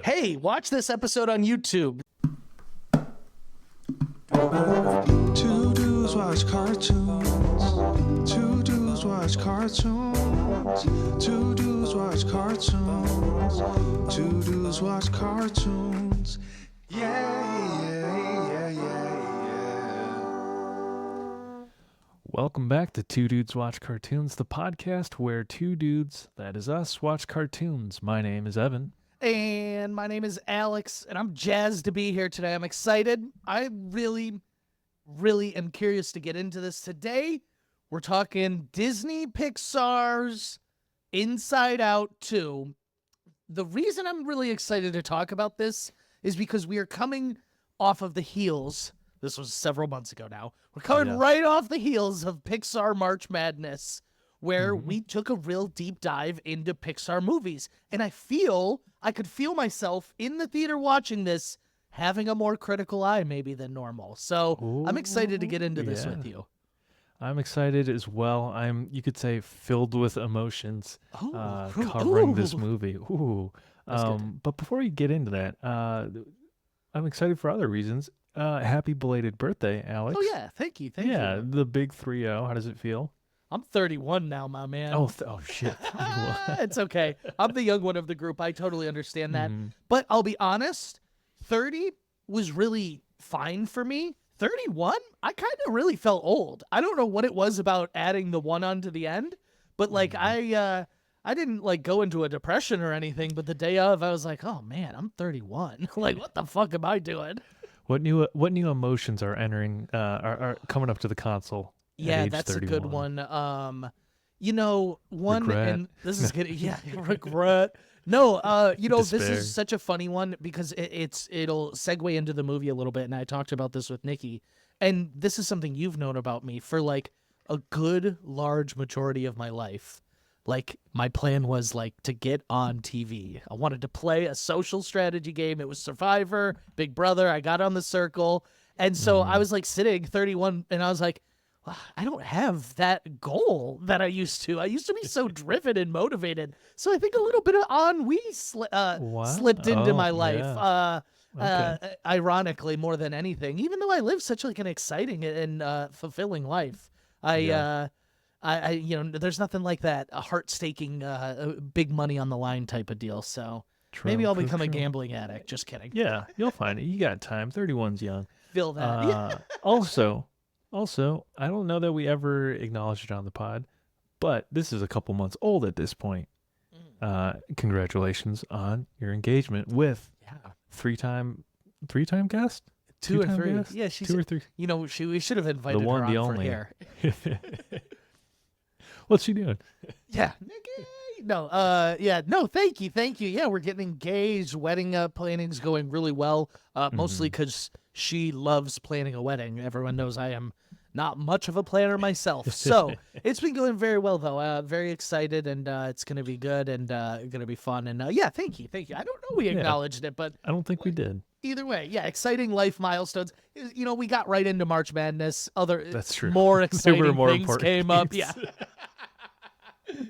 Hey, watch this episode on YouTube. Two dudes watch cartoons. Two dudes watch cartoons. Two dudes watch cartoons. Two dudes watch cartoons. Yeah. Welcome back to Two Dudes Watch Cartoons, the podcast where two dudes, that is us, watch cartoons. My name is Evan. And my name is Alex, and I'm jazzed to be here today. I'm excited. I really am curious to get into this today. We're talking Disney Pixar's Inside Out 2. The reason I'm really excited to talk about this is because we are coming off of the heels. This was several months ago now. We're coming right off the heels of Pixar March Madness, where we took a real deep dive into Pixar movies. And I could feel myself in the theater watching this, having a more critical eye maybe than normal. So I'm excited to get into this with you. I'm excited as well. You could say, filled with emotions covering this movie. But before you get into that, I'm excited for other reasons. Happy belated birthday, Alex. Oh, yeah. Thank you. Yeah, the big 3-0. How does it feel? I'm 31 now, my man. Oh shit. It's okay. I'm the young one of the group. I totally understand that. But I'll be honest, 30 was really fine for me. 31, I kind of really felt old. I don't know what it was about adding the one onto the end, but like I didn't like go into a depression or anything, but the day of I was like, "Oh man, I'm 31." Like, what the fuck am I doing? What new emotions are entering are coming up to the console? Yeah, that's 31. A good one. Regret. And this is good. Yeah, regret. No, Despair. This is such a funny one because it'll segue into the movie a little bit, and I talked about this with Nikki, and this is something you've known about me for like a good large majority of my life. Like, my plan was like to get on TV. I wanted to play a social strategy game. It was Survivor, Big Brother. I got on the circle, and so I was like sitting 31, and I was like, I don't have that goal that I used to. I used to be so driven and motivated. So I think a little bit of ennui slipped into my life. Ironically, more than anything, even though I live such like an exciting and fulfilling life, I there's nothing like that, a heart-staking, big money on the line type of deal. So maybe I'll become a gambling addict. Just kidding. Yeah, you'll find it. You got time. 31's young. Feel that. Also, I don't know that we ever acknowledged it on the pod, but this is a couple months old at this point. Congratulations on your engagement with three-time guest? Two or three. Guest? Yeah, she's 2 or 3. We should have invited the one, her on the for only. hair. What's she doing? Yeah. No, thank you. Yeah, we're getting engaged. Wedding planning's going really well, mostly because she loves planning a wedding. Everyone knows I am not much of a planner myself. So it's been going very well, though. Very excited, and it's going to be good and going to be fun. And thank you. I don't know we acknowledged it, but I don't think we did. Either way, exciting life milestones. We got right into March Madness. That's true. More exciting more things came up. things. Yeah.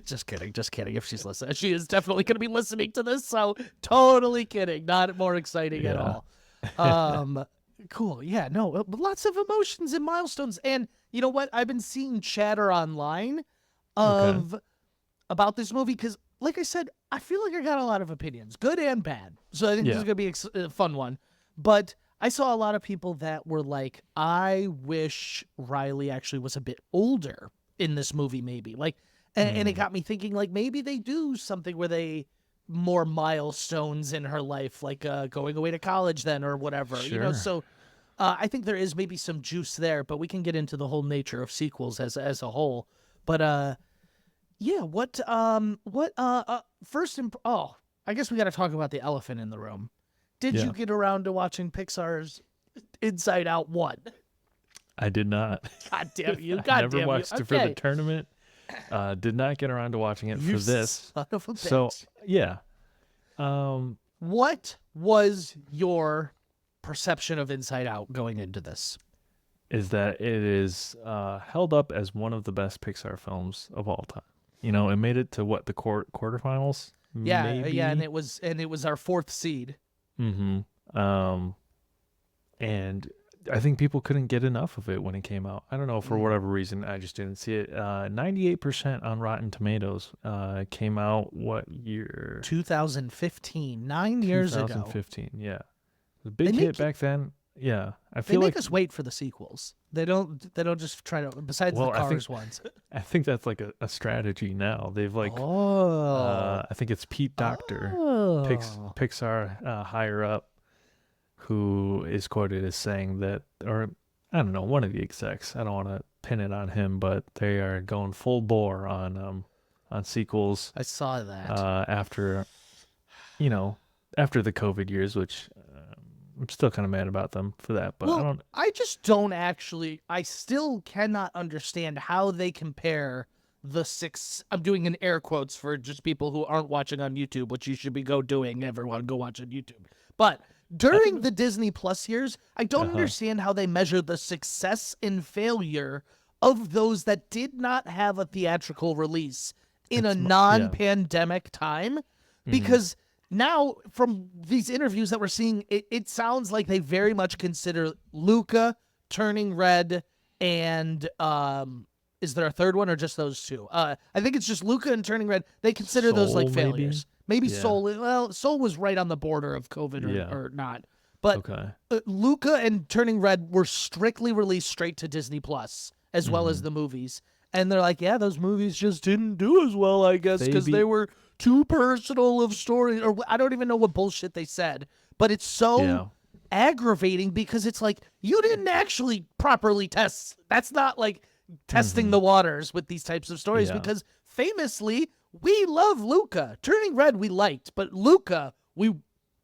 Just kidding. If she's listening, she is definitely going to be listening to this. So totally kidding. Not more exciting at all. Cool. Yeah. No. Lots of emotions and milestones. And you know what? I've been seeing chatter online about this movie because, like I said, I feel like I got a lot of opinions, good and bad. So I think this is going to be a fun one. But I saw a lot of people that were like, I wish Riley actually was a bit older in this movie, maybe. Like. And it got me thinking, like, maybe they do something where they more milestones in her life, like going away to college then or whatever. Sure. So I think there is maybe some juice there, but we can get into the whole nature of sequels as a whole. But I guess we got to talk about the elephant in the room. Did you get around to watching Pixar's Inside Out 1? I did not. God damn you. I never watched it for the tournament. Did not get around to watching it for this. Son of a bitch. So, yeah. What was your perception of Inside Out going into this? Is that it is held up as one of the best Pixar films of all time. You know, it made it to the quarterfinals? Yeah, maybe. yeah, and it was our 4th seed. Mm-hmm. And I think people couldn't get enough of it when it came out. I don't know, for whatever reason, I just didn't see it. 98% on Rotten Tomatoes. Came out what year? 2015, 9 years ago. 2015, yeah. The big hit back then. Yeah, I feel they like make us wait for the sequels. They don't just try to, besides the Cars ones. I think that's like a strategy now. They've like, I think it's Pete Docter, Pixar higher up, who is quoted as saying that, or I don't know, one of the execs. I don't want to pin it on him, but they are going full bore on sequels. I saw that after the COVID years, which I'm still kind of mad about them for that. But I still cannot understand how they compare the six. I'm doing in air quotes for just people who aren't watching on YouTube, which you should be doing. Everyone go watch on YouTube. But during the Disney Plus years, I don't understand how they measure the success and failure of those that did not have a theatrical release in a non-pandemic time, because now from these interviews that we're seeing, it sounds like they very much consider Luca, Turning Red, and is there a third one or just those two? I think it's just Luca and Turning Red. They consider those like failures. Maybe Soul. Well, Soul was right on the border of COVID or not. But Luca and Turning Red were strictly released straight to Disney Plus, as well as the movies. And they're like, yeah, those movies just didn't do as well, I guess, because they were too personal of stories. Or I don't even know what bullshit they said. But it's so aggravating because it's like, you didn't actually properly test. That's not like testing the waters with these types of stories, because famously, we love Luca. Turning Red we liked, but Luca,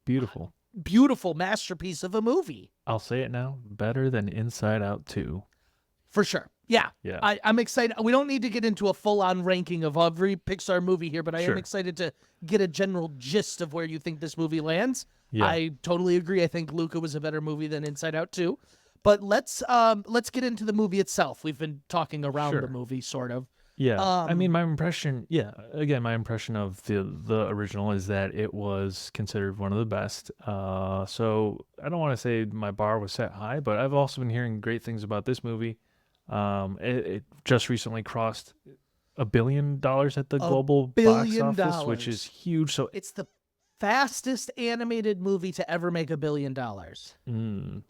beautiful masterpiece of a movie. I'll say it now, better than Inside Out 2. For sure. Yeah. I'm excited. We don't need to get into a full-on ranking of every Pixar movie here, but I am excited to get a general gist of where you think this movie lands. Yeah. I totally agree. I think Luca was a better movie than Inside Out 2. But let's get into the movie itself. We've been talking around the movie, sort of. Yeah, I mean, my impression of the original is that it was considered one of the best. So I don't want to say my bar was set high, but I've also been hearing great things about this movie. It just recently crossed $1 billion at the global box office, which is huge. So it's the fastest animated movie to ever make $1 billion.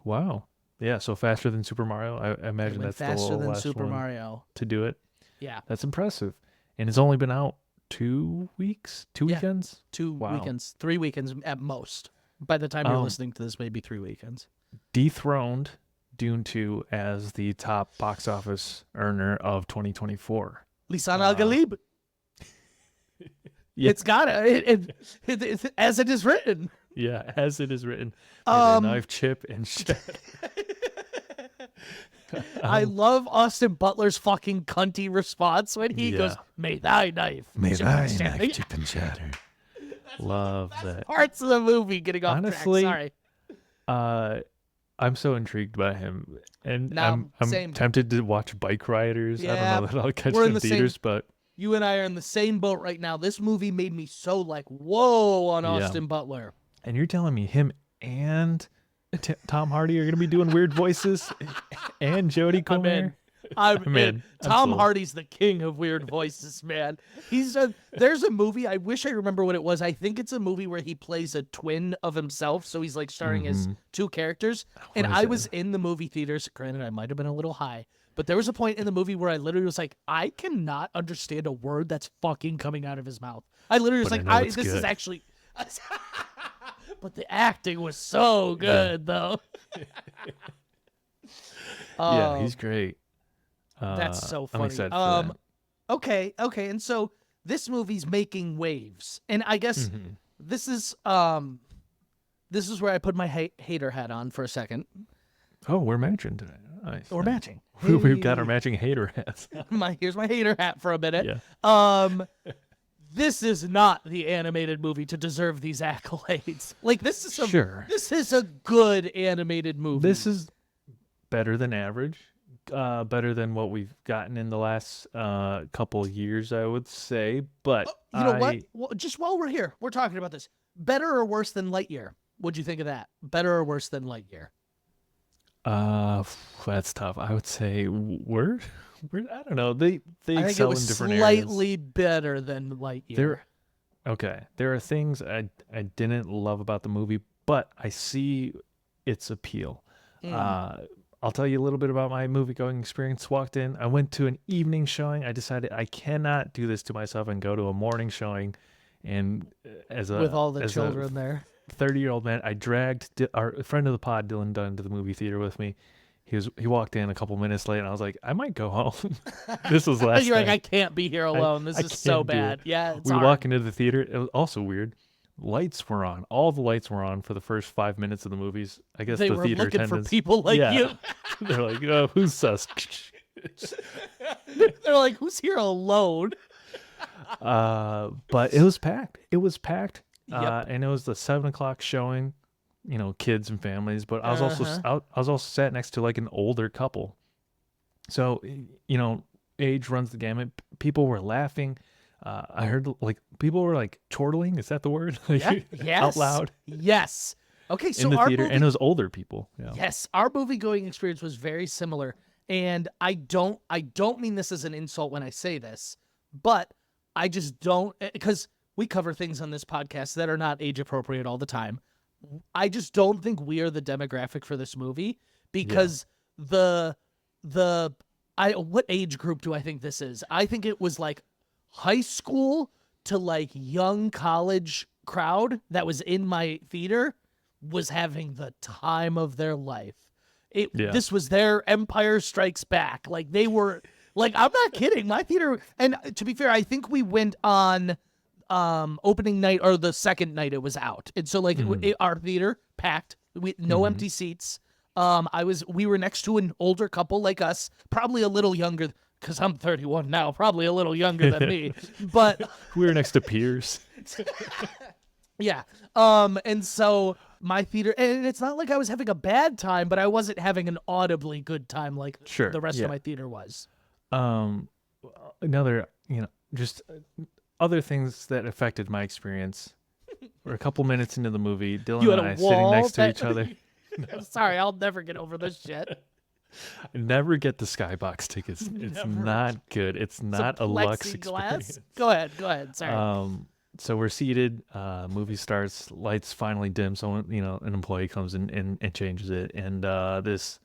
Wow. Yeah, so faster than Super Mario. I imagine that's faster the than last Super one Mario to do it. Yeah, that's impressive. And it's only been out 2 weeks, 2 weekends, 2 weekends, 3 weekends at most. By the time you're listening to this, maybe 3 weekends. Dethroned Dune 2 as the top box office earner of 2024. Lisan Al-Galib. It's got it, as it is written. Yeah, as it is written. Knife, chip, and shit. I love Austin Butler's fucking cunty response when he goes, "May thy knife, chip and shatter." Love that. Parts of the movie getting off Honestly, track. Sorry. I'm so intrigued by him, and I'm tempted to watch Bike Riders. Yeah, I don't know that I'll catch it in theaters, but you and I are in the same boat right now. This movie made me so like, whoa, on Austin Butler. And you're telling me him and Tom Hardy are going to be doing weird voices, and Jodie Comer? I'm in. Tom Hardy's the king of weird voices, man. There's a movie, I wish I remember what it was. I think it's a movie where he plays a twin of himself, so he's like starring as two characters. And I was in the movie theaters. Granted, I might have been a little high, but there was a point in the movie where I literally was like, I cannot understand a word that's fucking coming out of his mouth. I literally was like, this is actually... But the acting was so good, though. Yeah, he's great. That's so funny. I'm excited for that. Okay, and so this movie's making waves, and I guess this is where I put my hater hat on for a second. Oh, we're matching today. Nice. We're matching. We've got our matching hater hats. Here's my hater hat for a minute. Yeah. This is not the animated movie to deserve these accolades. Like, this is a good animated movie. This is better than average, better than what we've gotten in the last couple years, I would say. But You know what? Well, just while we're here, we're talking about this. Better or worse than Lightyear? What'd you think of that? Better or worse than Lightyear? That's tough. I would say I don't know. They I think it excel was in different areas. slightly better than Lightyear. There are things I didn't love about the movie, but I see its appeal. I'll tell you a little bit about my movie-going experience. Walked in. I went to an evening showing. I decided I cannot do this to myself and go to a morning showing. And with all the children there. 30-year-old man, I dragged our friend of the pod, Dylan Dunn, to the movie theater with me. He walked in a couple minutes late, and I was like, I might go home. This was last You're night. like, I can't be here alone. This is so bad. Yeah, it's we hard. walk into the theater. It was also weird. Lights were on. All the lights were on for the first 5 minutes of the movies. I guess they the were theater looking attendants. for people like you. They're like, oh, who's sus? They're like, who's here alone? But it was packed. It was packed. Yep. And it was the 7:00 showing. Kids and families. But I was also sat next to like an older couple. So age runs the gamut. People were laughing. I heard like people were like chortling. Is that the word? Yes. Out loud. Yes. Okay, so in the our theater, and it was older people. Yeah. Yes, our movie going experience was very similar, and I don't mean this as an insult when I say this, but I just don't, because we cover things on this podcast that are not age appropriate all the time. I just don't think we are the demographic for this movie because what age group do I think this is? I think it was like high school to like young college crowd that was in my theater was having the time of their life. This was their Empire Strikes Back. Like they were like, I'm not kidding. My theater, and to be fair, I think we went on opening night or the second night it was out. And so like our theater packed, no empty seats. We were next to an older couple like us, probably a little younger because I'm 31 now, probably a little younger than me, but we were next to peers. Yeah. And so my theater, and it's not like I was having a bad time, but I wasn't having an audibly good time like the rest of my theater was. Another, just other things that affected my experience. We're a couple minutes into the movie. Dylan and I sitting next to each other. Sorry, I'll never get over this shit. Never get the Skybox tickets. It's not good. It's not a Lux experience. Go ahead. Sorry. So we're seated. Movie starts. Lights finally dim. So an employee comes in and changes it. And this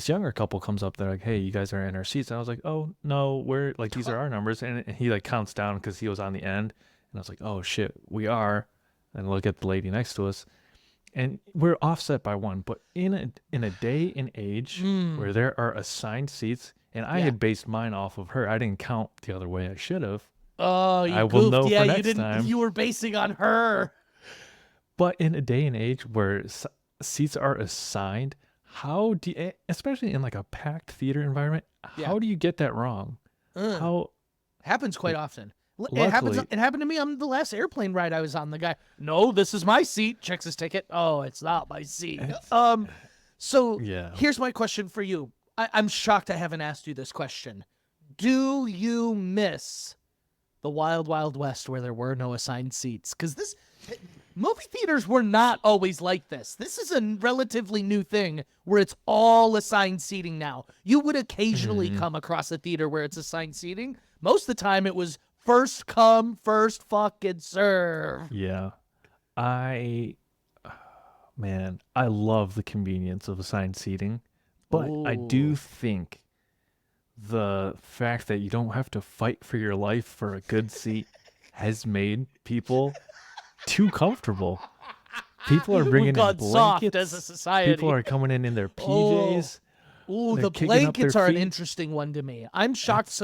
younger couple comes up. They're like, "Hey, you guys are in our seats." And I was like, "Oh no, we're like these are our numbers." And he like counts down because he was on the end. And I was like, "Oh shit, we are." And look at the lady next to us. And we're offset by one, but in a day and age where there are assigned seats, and I had based mine off of her. I didn't count the other way I should have. Oh, you I goofed. will know Yeah, for you next didn't. time. You were basing on her. But in a day and age where seats are assigned, how do you, especially in like a packed theater environment, how do you get that wrong? How happens quite often. Luckily, It happened to me on the last airplane ride I was on. The guy, no, this is my seat. Checks his ticket. Oh, it's not my seat. So here's my question for you. I'm shocked I haven't asked you this question. Do you miss the Wild Wild West where there were no assigned seats? Because movie theaters were not always like this. This is a relatively new thing where it's all assigned seating now. You would occasionally come across a theater where it's assigned seating. Most of the time it was first come, first fucking serve. Yeah. I love the convenience of assigned seating, but I do think the fact that you don't have to fight for your life for a good seat has made people too comfortable. People are bringing in blankets. Soft as a society. People are coming in their PJs. The blankets are an interesting one to me. I'm shocked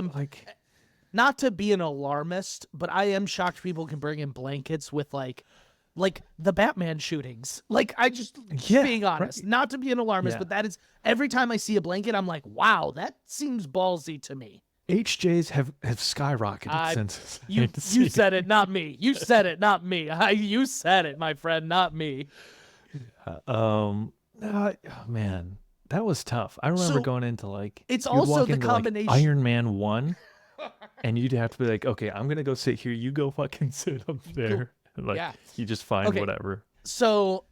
not to be an alarmist, but I am shocked people can bring in blankets with like the Batman shootings. Like being honest, not to be an alarmist, but that is every time I see a blanket, I'm like, wow, that seems ballsy to me. HJs have skyrocketed since you said it, not me. You said it, not me. You said it, my friend, not me. Man, That was tough. I remember So going into like it's you'd also walk the into like combination. Iron Man 1 and you'd have to be like, okay, I'm gonna go sit here. You go fucking sit up there. And, like Yeah. you just find Okay. whatever. So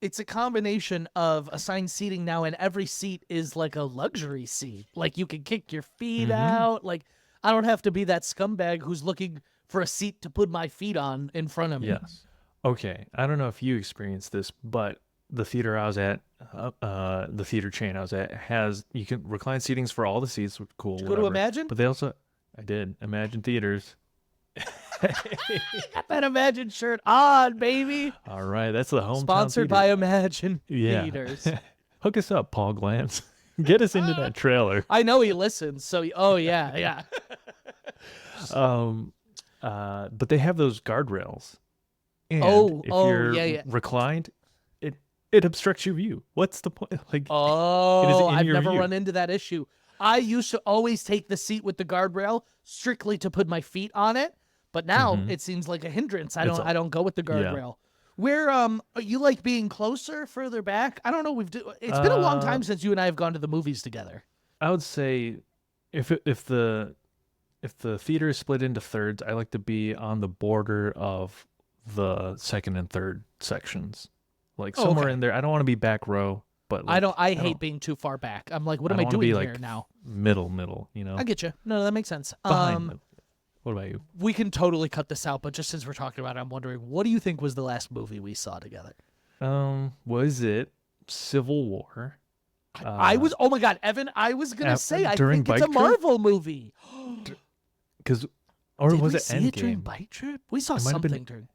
it's a combination of assigned seating now, and every seat is like a luxury seat. Like you can kick your feet out. Like I don't have to be that scumbag who's looking for a seat to put my feet on in front of me. Yes. Okay. I don't know if you experienced this, but the theater I was at, the theater chain I was at has you can recline seatings for all the seats, which cool. Did you go to whatever. Imagine? But they also, I did Imagine Theaters. Got that Imagine shirt on, baby. All right, that's the hometown Sponsored theater. by Imagine Yeah. Theaters. Hook us up, Paul Glantz. Get us into that trailer. I know he listens, so oh yeah. But they have those guardrails. And Oh, if oh, you're yeah. reclined, it obstructs your view. What's the point? Like, Oh, in I've your never view. run into that issue. I used to always take the seat with the guardrail strictly to put my feet on it, but now it seems like a hindrance. I don't go with the guardrail. Where are you like being closer, further back? I don't know. It's been a long time since you and I have gone to the movies together. I would say if the theater is split into thirds, I like to be on the border of the second and third sections. Like somewhere in there. I don't want to be back row, but like, I hate being too far back. I'm like, what am I don't wanna doing be, here like, now? middle, you know? I get you. No, that makes sense. Behind what about you? We can totally cut this out, but just since we're talking about it, I'm wondering, what do you think was the last movie we saw together? Was it Civil War? I was, oh my God, Evan, I was going to say, I during think it's a Bike Trip? Marvel movie. Or Did was we it see it during Endgame? Bike Trip? We saw It might have been- something during.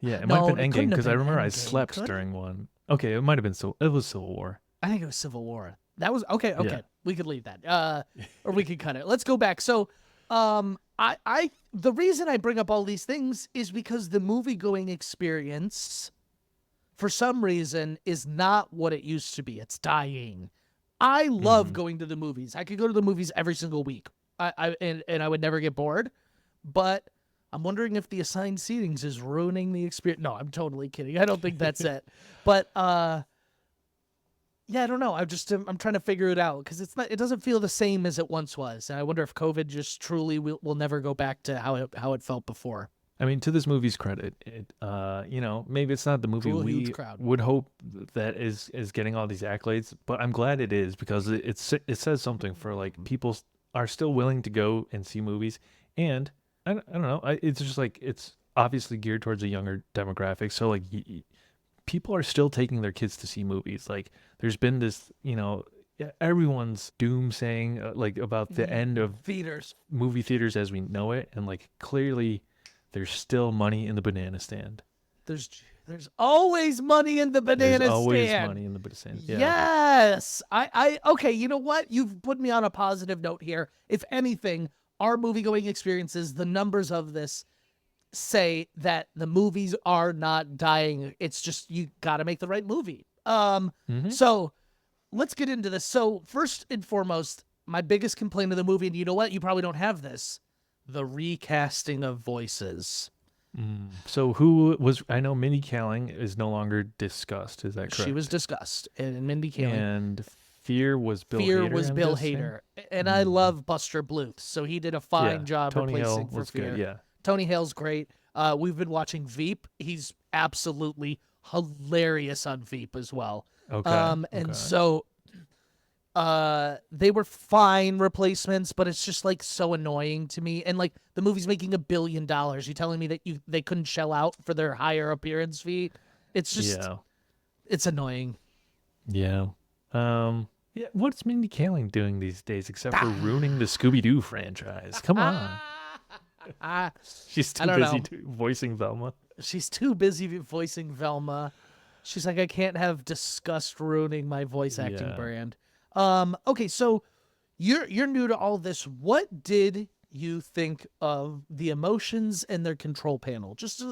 Yeah, it No, might have it been couldn't Endgame have because I been remember I Endgame, slept could it? during one. Okay, it might have been it was Civil War. I think it was Civil War. That was okay. Yeah. We could leave that. Or we could cut it. Let's go back. So, the reason I bring up all these things is because the movie going experience, for some reason, is not what it used to be. It's dying. I love going to the movies. I could go to the movies every single week. And I would never get bored. But I'm wondering if the assigned seatings is ruining the experience. No, I'm totally kidding. I don't think that's it. But yeah, I don't know. I'm trying to figure it out because it doesn't feel the same as it once was. And I wonder if COVID just truly will never go back to how it felt before. I mean, to this movie's credit, maybe it's not the movie Drew a we huge crowd. would hope that is getting all these accolades, but I'm glad it is because it says something for like people are still willing to go and see movies, and I don't know, it's just like it's obviously geared towards a younger demographic, so like people are still taking their kids to see movies. Like there's been this, everyone's doomsaying like about the end of Theaters. movie theaters as we know it, and like clearly there's still money in the banana stand. There's always money in the banana There's always stand. money in the banana stand. Yeah. Yes. Okay, you know what? You've put me on a positive note here. If anything, our movie-going experiences, the numbers of this say that the movies are not dying. It's just you got to make the right movie. So let's get into this. So first and foremost, my biggest complaint of the movie, and you know what? You probably don't have this. The recasting of voices. So who was? I know Mindy Kaling is no longer discussed. Is that correct? She was discussed, and Mindy Kaling. And Fear was Bill. Fear Hader, was I'm Bill guessing? Hader, and I love Buster Bluth, so he did a fine job Tony replacing Hale for was Fear. good. Yeah. Tony Hale's great. We've been watching Veep. He's absolutely hilarious on Veep as well. Okay. So they were fine replacements, but it's just like so annoying to me. And like the movie's making $1 billion. You telling me that they couldn't shell out for their higher appearance fee? It's just it's annoying. Yeah. Yeah. What's Mindy Kaling doing these days except for ruining the Scooby-Doo franchise? Come on. She's too busy voicing Velma. She's too busy voicing Velma. She's like, I can't have disgust ruining my voice acting brand. Okay, so you're new to all this. What did you think of the emotions and their control panel, just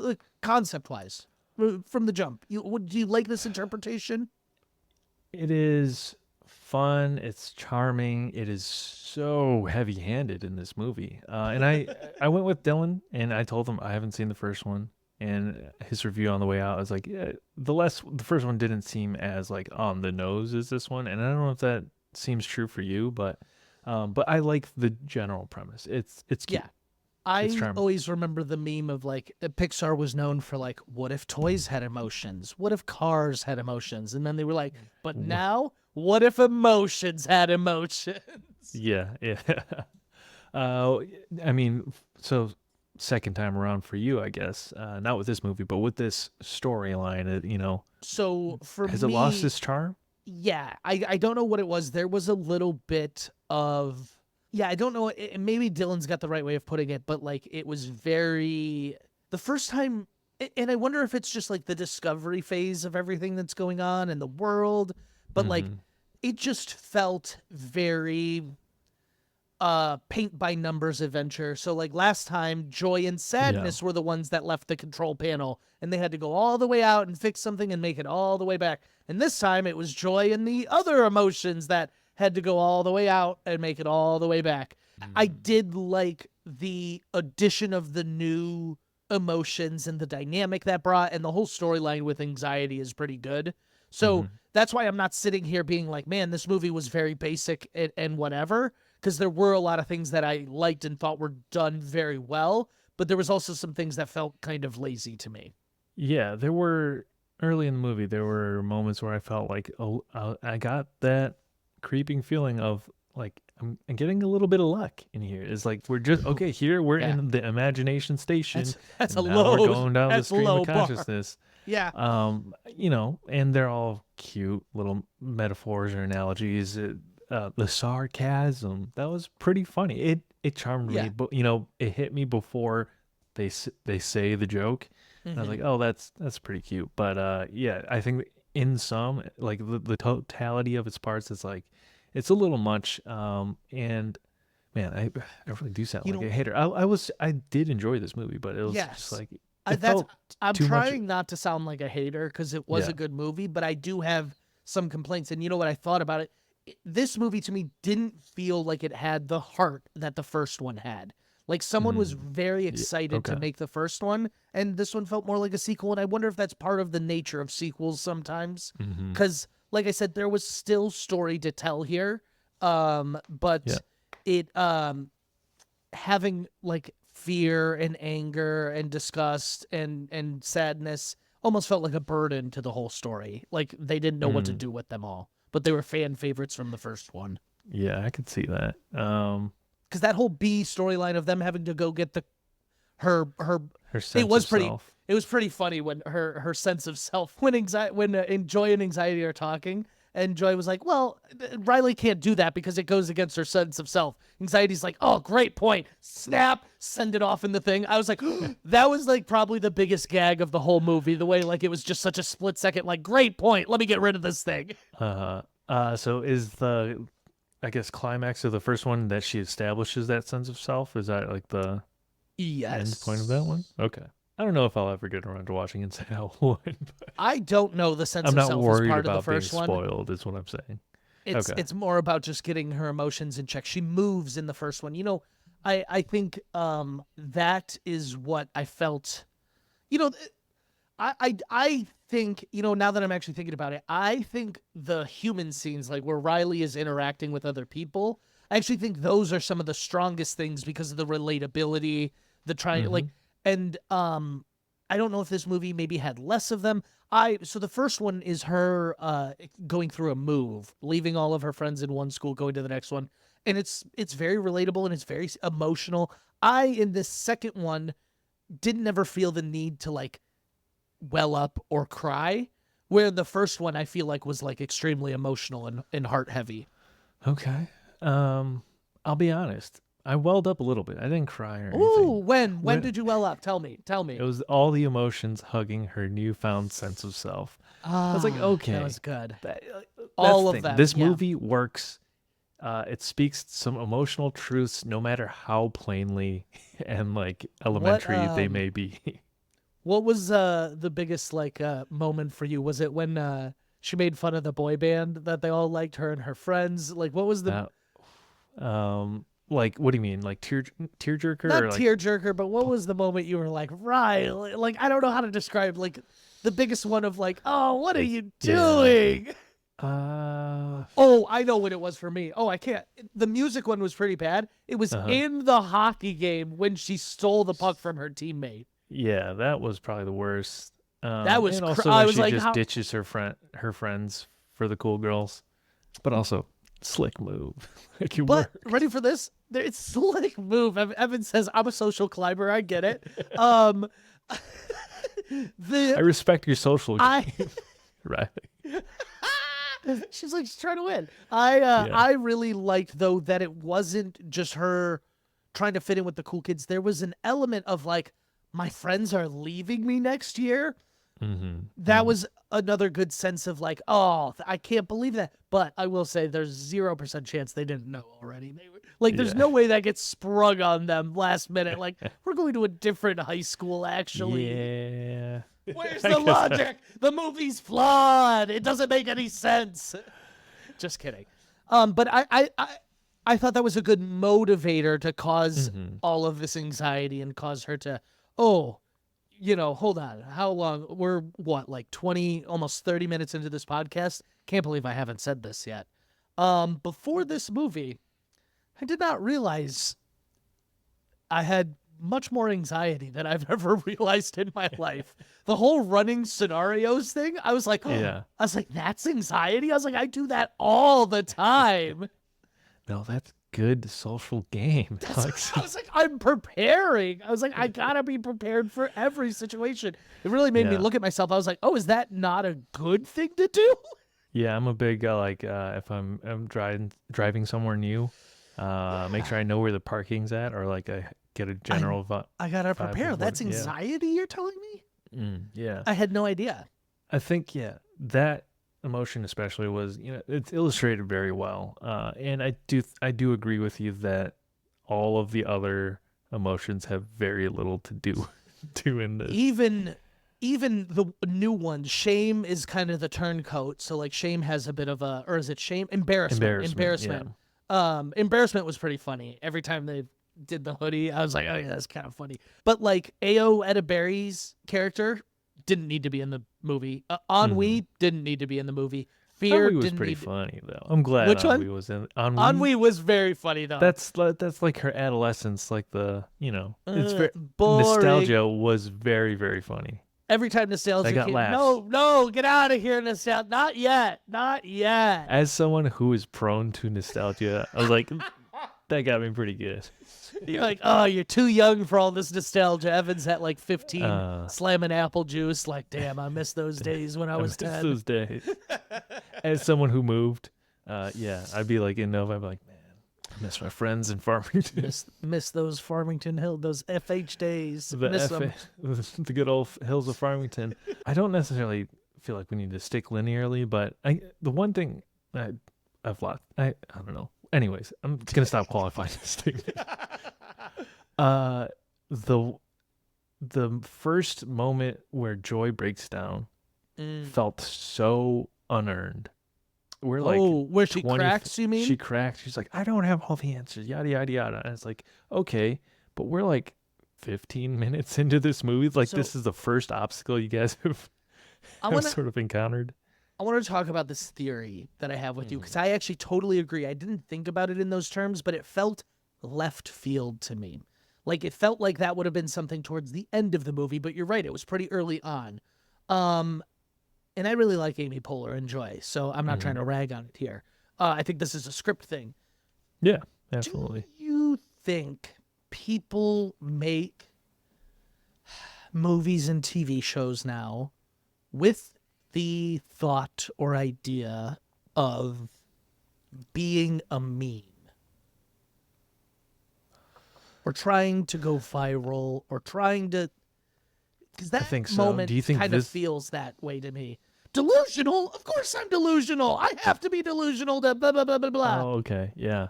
concept-wise, from the jump? Do you like this interpretation? It is fun. It's charming. It is so heavy-handed in this movie. And I went with Dylan, and I told him I haven't seen the first one. and his review on the way out was like, yeah, the first one didn't seem as like on the nose as this one, and I don't know if that seems true for you, but I like the general premise. It's cute. Yeah. It's I charming. always remember the meme of like Pixar was known for like, what if toys had emotions? What if cars had emotions? And then they were like, but now, what if emotions had emotions? Yeah, yeah. uh, I mean, so second time around for you, I guess. Not with this movie, but with this storyline. So for Has it lost me, its charm? yeah, I don't know what it was. There was a little bit of, yeah, I don't know. Maybe Dylan's got the right way of putting it, but like it was very, the first time, and I wonder if it's just like the discovery phase of everything that's going on in the world, but like Mm-hmm. it just felt very paint by numbers adventure. So like last time, joy and Yeah. sadness were the ones that left the control panel and they had to go all the way out and fix something and make it all the way back. And this time it was joy and the other emotions that had to go all the way out and make it all the way back. I did like the addition of the new emotions and the dynamic that brought, and the whole storyline with anxiety is pretty good. So Mm-hmm. that's why I'm not sitting here being like, man, this movie was very basic and whatever, because there were a lot of things that I liked and thought were done very well, but there was also some things that felt kind of lazy to me. Yeah, there were early in the movie. There were moments where I felt like, oh, I got that creeping feeling of like I'm getting a little bit of luck in here. It's like we're just okay here. We're Yeah. in the imagination station, That's a and now we're low going down the that's a stream low of bar. consciousness. Yeah. And they're all cute little metaphors or analogies. The sarcasm that was pretty funny. It charmed Yeah. me, but it hit me before they say the joke. And I was like, Mhm. oh, that's pretty cute. But yeah, I think in some like the totality of its parts is like it's a little much. And man, I really do sound You like know, a hater. I did enjoy this movie, but it was just yes. like I, it that's felt I'm too much. trying not to sound like a hater because it was Yeah. a good movie, but I do have some complaints. And you know what I thought about it? This movie to me didn't feel like it had the heart that the first one had. Like someone was Mm, very yeah. excited to Okay. make the first one, and this one felt more like a sequel. And I wonder if that's part of the nature of sequels sometimes. Hmm. Because, like I said, there was still story to tell here. Yeah. But it having like fear and anger and disgust and sadness almost felt like a burden to the whole story. Like they didn't know what to Mm, do with them all, but they were fan favorites from the first one. yeah, I could see that. Because that whole B storyline of them having to go get her Her it sense was of pretty self. it was pretty funny when her sense of self when Joy and anxiety are talking, and Joy was like, well, Riley can't do that because it goes against her sense of self. Anxiety's like, oh, great point, snap, send it off in the thing. I was like, that was like probably the biggest gag of the whole movie, the way like it was just such a split second, like, great point, let me get rid of this thing. So is the I guess climax of the first one that she establishes that sense of self? Is that like the end point of that one? Yes. Okay. I don't know if I'll ever get around to watching Inside Out 1, but I don't know the sense I'm of not self as worried part of the about being first one. spoiled, is what I'm saying. It's Okay. it's more about just getting her emotions in check. She moves in the first one. I think that is what I felt. You know, I think, now that I'm actually thinking about it, I think the human scenes, like where Riley is interacting with other people, I actually think those are some of the strongest things because of the relatability, the trying Hmm. like, and I don't know if this movie maybe had less of them. So the first one is her going through a move, leaving all of her friends in one school, going to the next one, and it's very relatable and it's very emotional. I in this second one didn't ever feel the need to like well up or cry, where the first one I feel like was like extremely emotional and heart heavy. Okay. I'll be honest. I welled up a little bit. I didn't cry or Ooh, anything. when When did you well up? Tell me. it was all the emotions hugging her newfound sense of self. I was like, okay, That was good. that's All the of thing. them, This yeah. movie works. It speaks some emotional truths, no matter how plainly and like elementary they may be. What was the biggest like moment for you? Was it when she made fun of the boy band that they all liked, her and her friends? Like what was the That, um, Like, what do you mean? Like tearjerker? Not or like, tearjerker, but what was the moment you were like, right? Like, I don't know how to describe, like, the biggest one of like, oh, what are you doing? Oh, I know what it was for me. Oh, I can't. The music one was pretty bad. It was in the hockey game when she stole the puck from her teammate. Yeah, that was probably the worst. That was and also I when was she like, just how... ditches her friends for the cool girls, but also slick move. Like you But were. ready for this? It's slick move. Evan says, I'm a social climber. I get it. I respect your social game, Riley. She's like, she's trying to win. I really liked, though, that it wasn't just her trying to fit in with the cool kids. There was an element of like, my friends are leaving me next year. That was another good sense of like, oh, I can't believe that. But I will say there's 0% chance they didn't know already. They were like, there's no way that gets sprung on them last minute. Like, we're going to a different high school, actually. Yeah. Where's the logic? The movie's flawed. It doesn't make any sense. Just kidding. But I thought that was a good motivator to cause all of this anxiety and cause her to, hold on. How long? We're what, like 20, almost 30 minutes into this podcast? Can't believe I haven't said this yet. Before this movie, I did not realize I had much more anxiety than I've ever realized in my life. The whole running scenarios thing, I was like, that's anxiety? I was like, I do that all the time. No, that's good social game. I was like, I'm preparing. I was like, I gotta be prepared for every situation. It really made me look at myself. I was like, oh, is that not a good thing to do? Yeah, I'm a big if I'm driving somewhere new, make sure I know where the parking's at, or like I get a general I gotta prepare. That's anxiety you're telling me? Yeah. I had no idea. I think, that emotion especially was, it's illustrated very well. And I do agree with you that all of the other emotions have very little to do in this. Even the new one, shame is kind of the turncoat. So like shame has a bit of a, or is it shame? Embarrassment. Yeah. Embarrassment was pretty funny. Every time they did the hoodie, I was like, oh yeah, that's kind of funny. But like Ayo Edibiri's character didn't need to be in the movie. Ennui didn't need to be in the movie. Fear Ennui was didn't pretty need funny though. I'm glad Which Ennui one? was in Ennui was very funny though. That's like her adolescence, like it's very boring. nostalgia was very, very funny. Every time nostalgia I got came, laughs. no, get out of here, nostalgia. Not yet. As someone who is prone to nostalgia, I was like, that got me pretty good. You're like, oh, you're too young for all this nostalgia. Evan's at like 15, slamming apple juice. Like, damn, I miss those days when I was 10. I miss those days. As someone who moved, I'd be like in Nova, I'd be like, man, I miss my friends in Farmington. Miss those Farmington Hill, those FH days. Miss them. The good old hills of Farmington. I don't necessarily feel like we need to stick linearly, but the one thing I've lost, I don't know. Anyways, I'm gonna stop qualifying this statement. The first moment where Joy breaks down felt so unearned. We're like, where she cracks, you mean? She cracked. She's like, I don't have all the answers, yada, yada, yada. And it's like, okay, but we're like 15 minutes into this movie. Like, this is the first obstacle you guys have sort of encountered. I want to talk about this theory that I have with you, because I actually totally agree. I didn't think about it in those terms, but it felt left field to me. Like, it felt like that would have been something towards the end of the movie, but you're right. It was pretty early on. And I really like Amy Poehler and Joy, so I'm not trying to rag on it here. I think this is a script thing. Yeah, absolutely. Do you think people make movies and TV shows now with the thought or idea of being a meme? Or trying to go viral, or trying to... Because that moment Do you think kind of feels that way to me. Delusional? Of course I'm delusional. I have to be delusional to blah, blah, blah, blah, blah. Oh, okay. Yeah.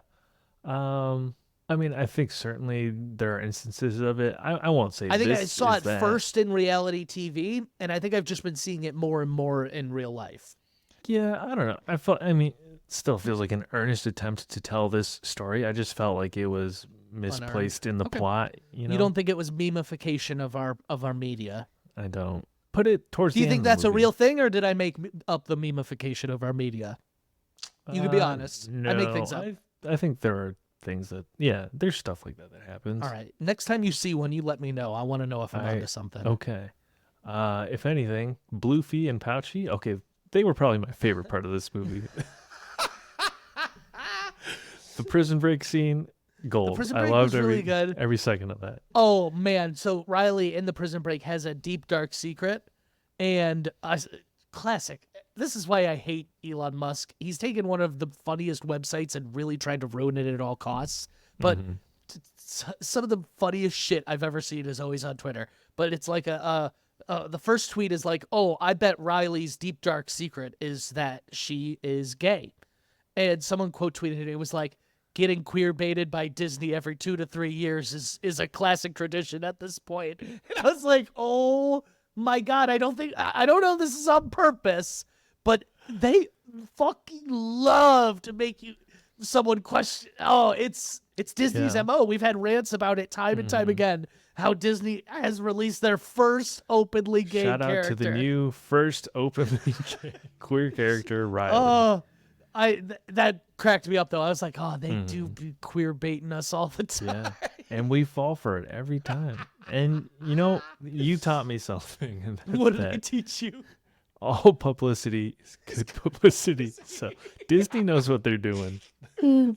I mean, I think certainly there are instances of it. I won't say I think this I saw it that. first in reality TV, and I think I've just been seeing it more and more in real life. Yeah, I don't know. still feels like an earnest attempt to tell this story. I just felt like it was misplaced in the Okay. plot. You know, You don't think it was memification of our media? I don't. Put it towards Do the you end think of the that's a movie. real thing, or did I make up the memification of our media? You can be honest. No, I make things up. I think there are things that, there's stuff like that happens. All right. Next time you see one, you let me know. I want to know if I'm onto something. Okay. If anything, Bluefy and Pouchy, okay, they were probably my favorite part of this movie. The prison break scene, gold. prison I break loved was really good. every second of that. Oh man! So Riley in the prison break has a deep dark secret, and classic. This is why I hate Elon Musk. He's taken one of the funniest websites and really tried to ruin it at all costs. But some of the funniest shit I've ever seen is always on Twitter. But it's like the first tweet is like, "Oh, I bet Riley's deep dark secret is that she is gay," and someone quote tweeted it was like, "Getting queer baited by Disney every 2 to 3 years is a classic tradition at this point." And I was like, "Oh my god, I don't know if this is on purpose, but they fucking love to make someone question. Oh, it's Disney's MO. We've had rants about it time and time again. How Disney has released their first openly gay Shout character. out to the new first openly queer character, Riley. Oh, that cracked me up though. I was like, oh, they do be queer baiting us all the time. Yeah, and we fall for it every time. And you know, you taught me something. And that's What did I that teach you? all publicity is good publicity. So Disney knows what they're doing. They're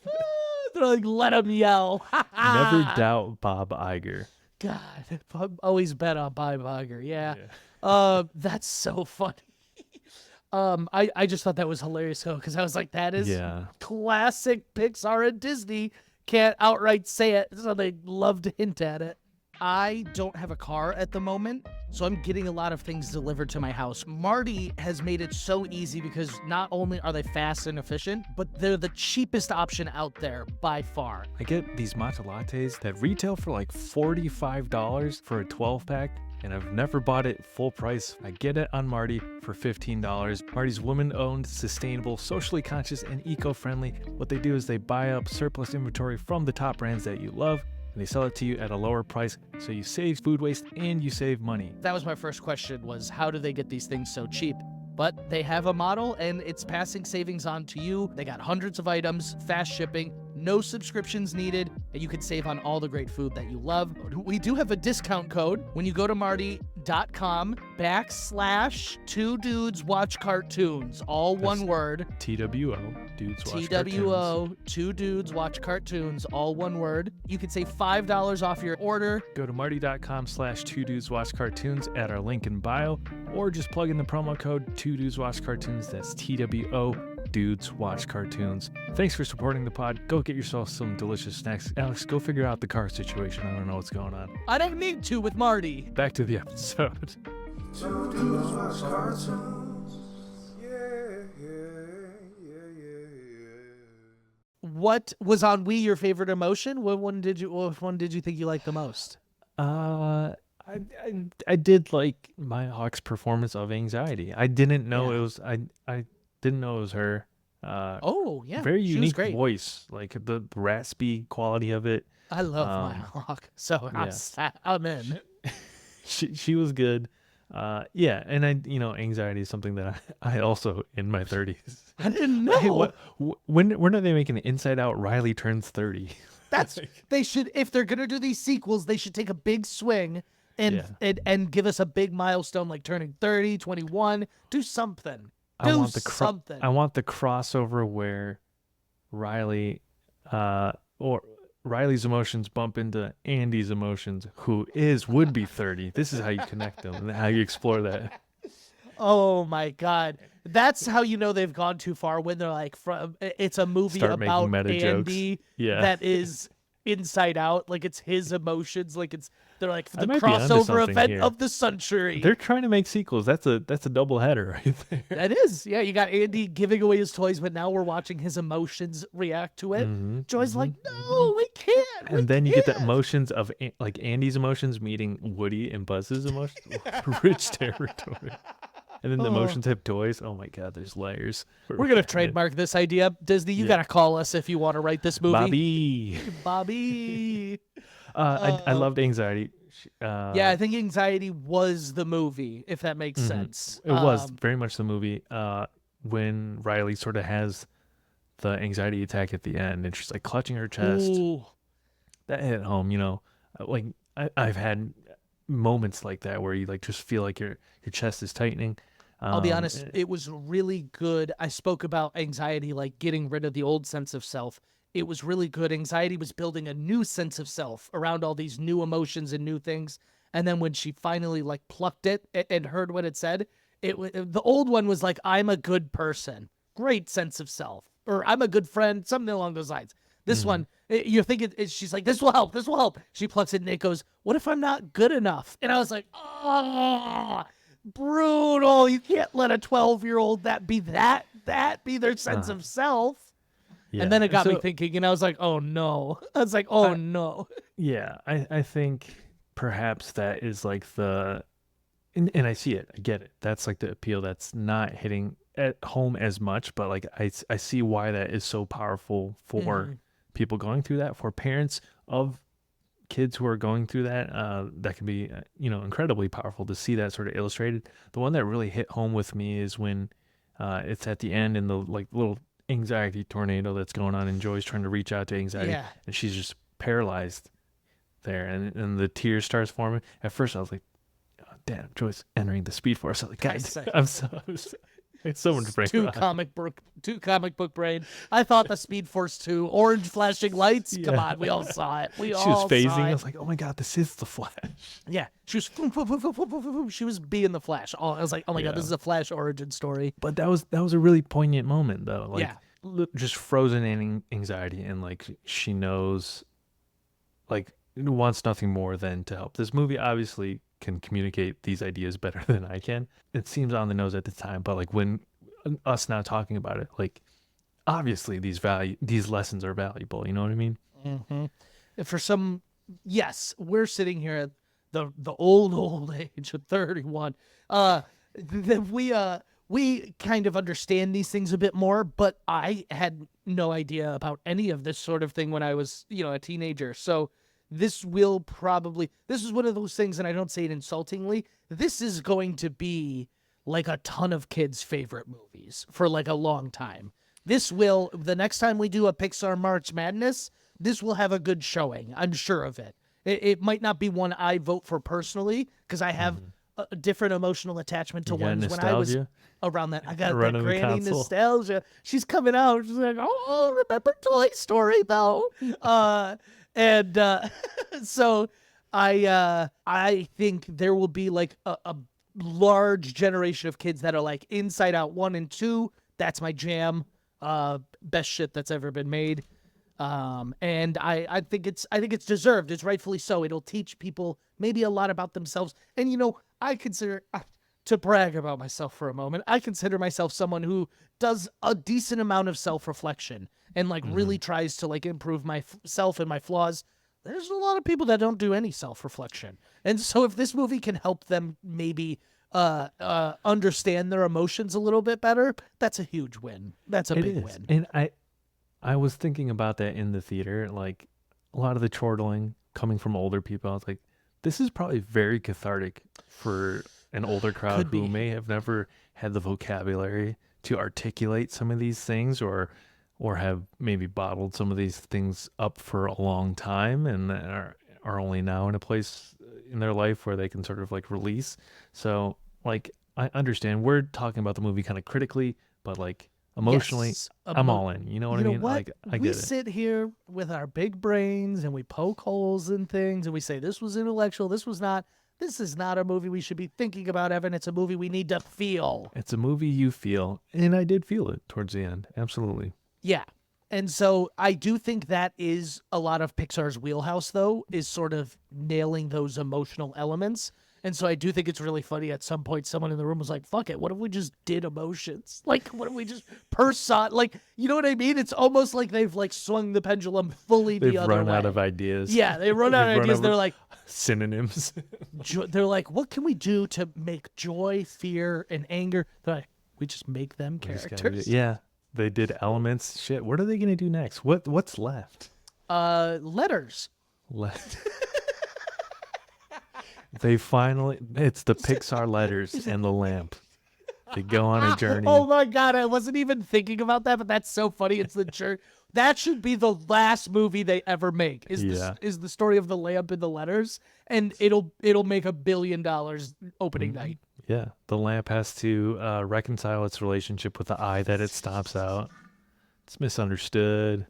like, let them yell. Never doubt Bob Iger. God, I've always bet on Bob Iger. Yeah. That's so funny. I just thought that was hilarious though, because I was like, that is classic Pixar and Disney. Can't outright say it, so they love to hint at it. I don't have a car at the moment, so I'm getting a lot of things delivered to my house. Marty has made it so easy because not only are they fast and efficient, but they're the cheapest option out there by far. I get these matcha lattes that retail for like $45 for a 12-pack. And I've never bought it full price. I get it on Marty for $15. Marty's woman-owned, sustainable, socially conscious, and eco-friendly. What they do is they buy up surplus inventory from the top brands that you love, and they sell it to you at a lower price, so you save food waste and you save money. That was my first question, was how do they get these things so cheap? But they have a model, and it's passing savings on to you. They got hundreds of items, fast shipping, no subscriptions needed, and you can save on all the great food that you love. We do have a discount code when you go to marty.com/2dudeswatchcartoons, all one word. TWO, dudes watch TWO, 2 dudes watch cartoons, all one word. You can save $5 off your order. Go to marty.com/2dudeswatchcartoons at our link in bio, or just plug in the promo code 2dudeswatchcartoons. That's TWO, dudes watch cartoons. Thanks for supporting the pod. Go get yourself some delicious snacks. Alex, go figure out the car situation. I don't know what's going on. I don't need to with Marty. Back to the episode. Two dudes watch cartoons. What was on Wii your favorite emotion? What one did you think you liked the most? I did like my Hawke's performance of anxiety. I didn't know it was I didn't know it was her. Oh yeah, Very she was unique great. voice, like the raspy quality of it. I love my Hawke, so I'm in. She was good. Yeah, and anxiety is something that I also in my 30s. I didn't know. Hey, when are they making an Inside Out Riley turns 30? That's they should, if they're gonna do these sequels, they should take a big swing and give us a big milestone like turning 30, 21. Do something. I want the crossover where Riley or Riley's emotions bump into Andy's emotions, who would be 30. This is how you connect them and how you explore that. Oh my God. That's how you know they've gone too far, when they're like, it's a movie Start about making meta Andy jokes. Yeah. that is Inside Out, like it's his emotions, like they're like the might be onto crossover something event here. of the century. They're trying to make sequels. That's a double header right there. That is, yeah. You got Andy giving away his toys, but now we're watching his emotions react to it. Joy's like, no, we can't. And then you get the emotions of like Andy's emotions meeting Woody and Buzz's emotions. Rich territory. And then the motion type toys. Oh my God, there's layers. We're gonna trademark this idea. Disney, you gotta call us if you want to write this movie. Bobby. Bobby. I loved Anxiety. Yeah, I think Anxiety was the movie, if that makes sense. It was very much the movie. When Riley sort of has the anxiety attack at the end, and she's like clutching her chest. Ooh. That hit home. Like I've had moments like that where you like just feel like your chest is tightening. I'll be honest, it was really good. I spoke about anxiety, like getting rid of the old sense of self. It was really good. Anxiety was building a new sense of self around all these new emotions and new things. And then when she finally like plucked it and heard what it said, the old one was like, I'm a good person. Great sense of self. Or I'm a good friend, something along those lines. This one, you're thinking, she's like, this will help. This will help. She plucks it and it goes, what if I'm not good enough? And I was like, oh, brutal. You can't let a 12-year-old be their sense of self. Yeah. And then it got me thinking, and I was like, oh no. I was like, oh no. Yeah, I think perhaps that is like and I see it, I get it. That's like the appeal that's not hitting at home as much, but like I see why that is so powerful for people going through that, for parents of kids who are going through that. That can be, incredibly powerful to see that sort of illustrated. The one that really hit home with me is when it's at the end in the like little anxiety tornado that's going on, and Joy's trying to reach out to anxiety, and she's just paralyzed there, and the tears starts forming. At first I was like, oh, damn, Joy's entering the Speed Force. I was like, guys, it's so much brain too comic book brain. I thought the Speed Force 2 orange flashing lights. Come on, we all saw it. She was phasing. I was like, oh my God, this is the Flash. Yeah, she was being the Flash. I was like, oh my God, this is a Flash origin story. But that was a really poignant moment though. Like, just frozen in anxiety, and like she knows, like, wants nothing more than to help. This movie obviously can communicate these ideas better than I can. It seems on the nose at the time, but like when us now talking about it, like obviously these lessons are valuable. You know what I mean? For some, yes, we're sitting here at the old age of 31. We kind of understand these things a bit more, but I had no idea about any of this sort of thing when I was, a teenager. So this is one of those things, and I don't say it insultingly, this is going to be like a ton of kids' favorite movies for like a long time. The next time we do a Pixar March Madness, this will have a good showing. I'm sure of it. It might not be one I vote for personally, because I have a different emotional attachment to ones when I was around that. I got that granny nostalgia. She's coming out. She's like, oh, remember Toy Story, though? And so I think there will be like a large generation of kids that are like Inside Out 1 and 2. That's my jam. Best shit that's ever been made. And I think it's deserved. It's rightfully so. It'll teach people maybe a lot about themselves. And I consider, to brag about myself for a moment, I consider myself someone who does a decent amount of self-reflection and like really tries to like improve myself and my flaws. There's a lot of people that don't do any self-reflection. And so if this movie can help them maybe understand their emotions a little bit better, that's a huge win. That's a big win. And I was thinking about that in the theater, like a lot of the chortling coming from older people. I was like, this is probably very cathartic for an older crowd who may have never had the vocabulary to articulate some of these things, or have maybe bottled some of these things up for a long time and are only now in a place in their life where they can sort of like release. So like, I understand we're talking about the movie kind of critically, but like emotionally, yes, I'm all in. You know what I mean? What? Like, I get it. We sit here with our big brains and we poke holes in things and we say, this was intellectual, this was not. This is not a movie we should be thinking about, Evan. It's a movie we need to feel. It's a movie you feel, and I did feel it towards the end. Absolutely. Yeah. And so I do think that is a lot of Pixar's wheelhouse, though, is sort of nailing those emotional elements. And so I do think it's really funny. At some point, someone in the room was like, fuck it, what if we just did emotions? Like, what if we just like, you know what I mean? It's almost like they've like swung the pendulum fully They've the other way. run out of ideas. Yeah, they run out of ideas. They're like, synonyms. they're like, what can we do to make joy, fear, and anger? They're like, we just make them characters. Yeah, they did elements. Shit, what are they gonna do next? What's left? Letters. They finally, it's the Pixar letters and the lamp. They go on a journey. Oh my God, I wasn't even thinking about that, but that's so funny. It's the journey. That should be the last movie they ever make. Is the story of the lamp and the letters, and it'll make $1 billion opening night. Yeah, the lamp has to reconcile its relationship with the eye that it stops out. It's misunderstood.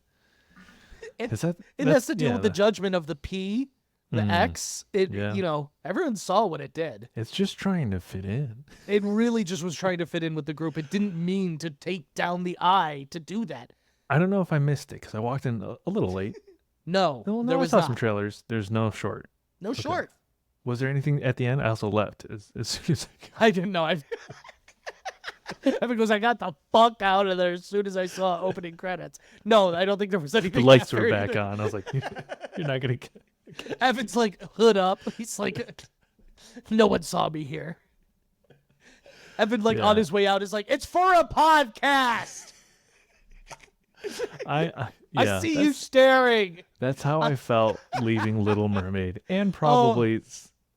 It has to do with the judgment of the P, the X. Everyone saw what it did. It's just trying to fit in. It really just was trying to fit in with the group. It didn't mean to take down the I to do that. I don't know if I missed it because I walked in a little late. No, there was some trailers. There's no short. No short. Was there anything at the end? I also left as soon as I didn't know. Because I got the fuck out of there as soon as I saw opening credits. No, I don't think there was anything. The lights were back on. I was like, you're not going to. Evan's like hood up. He's like, no one saw me here. Evan, on his way out, is like, it's for a podcast. I see you staring. That's how I felt leaving Little Mermaid and probably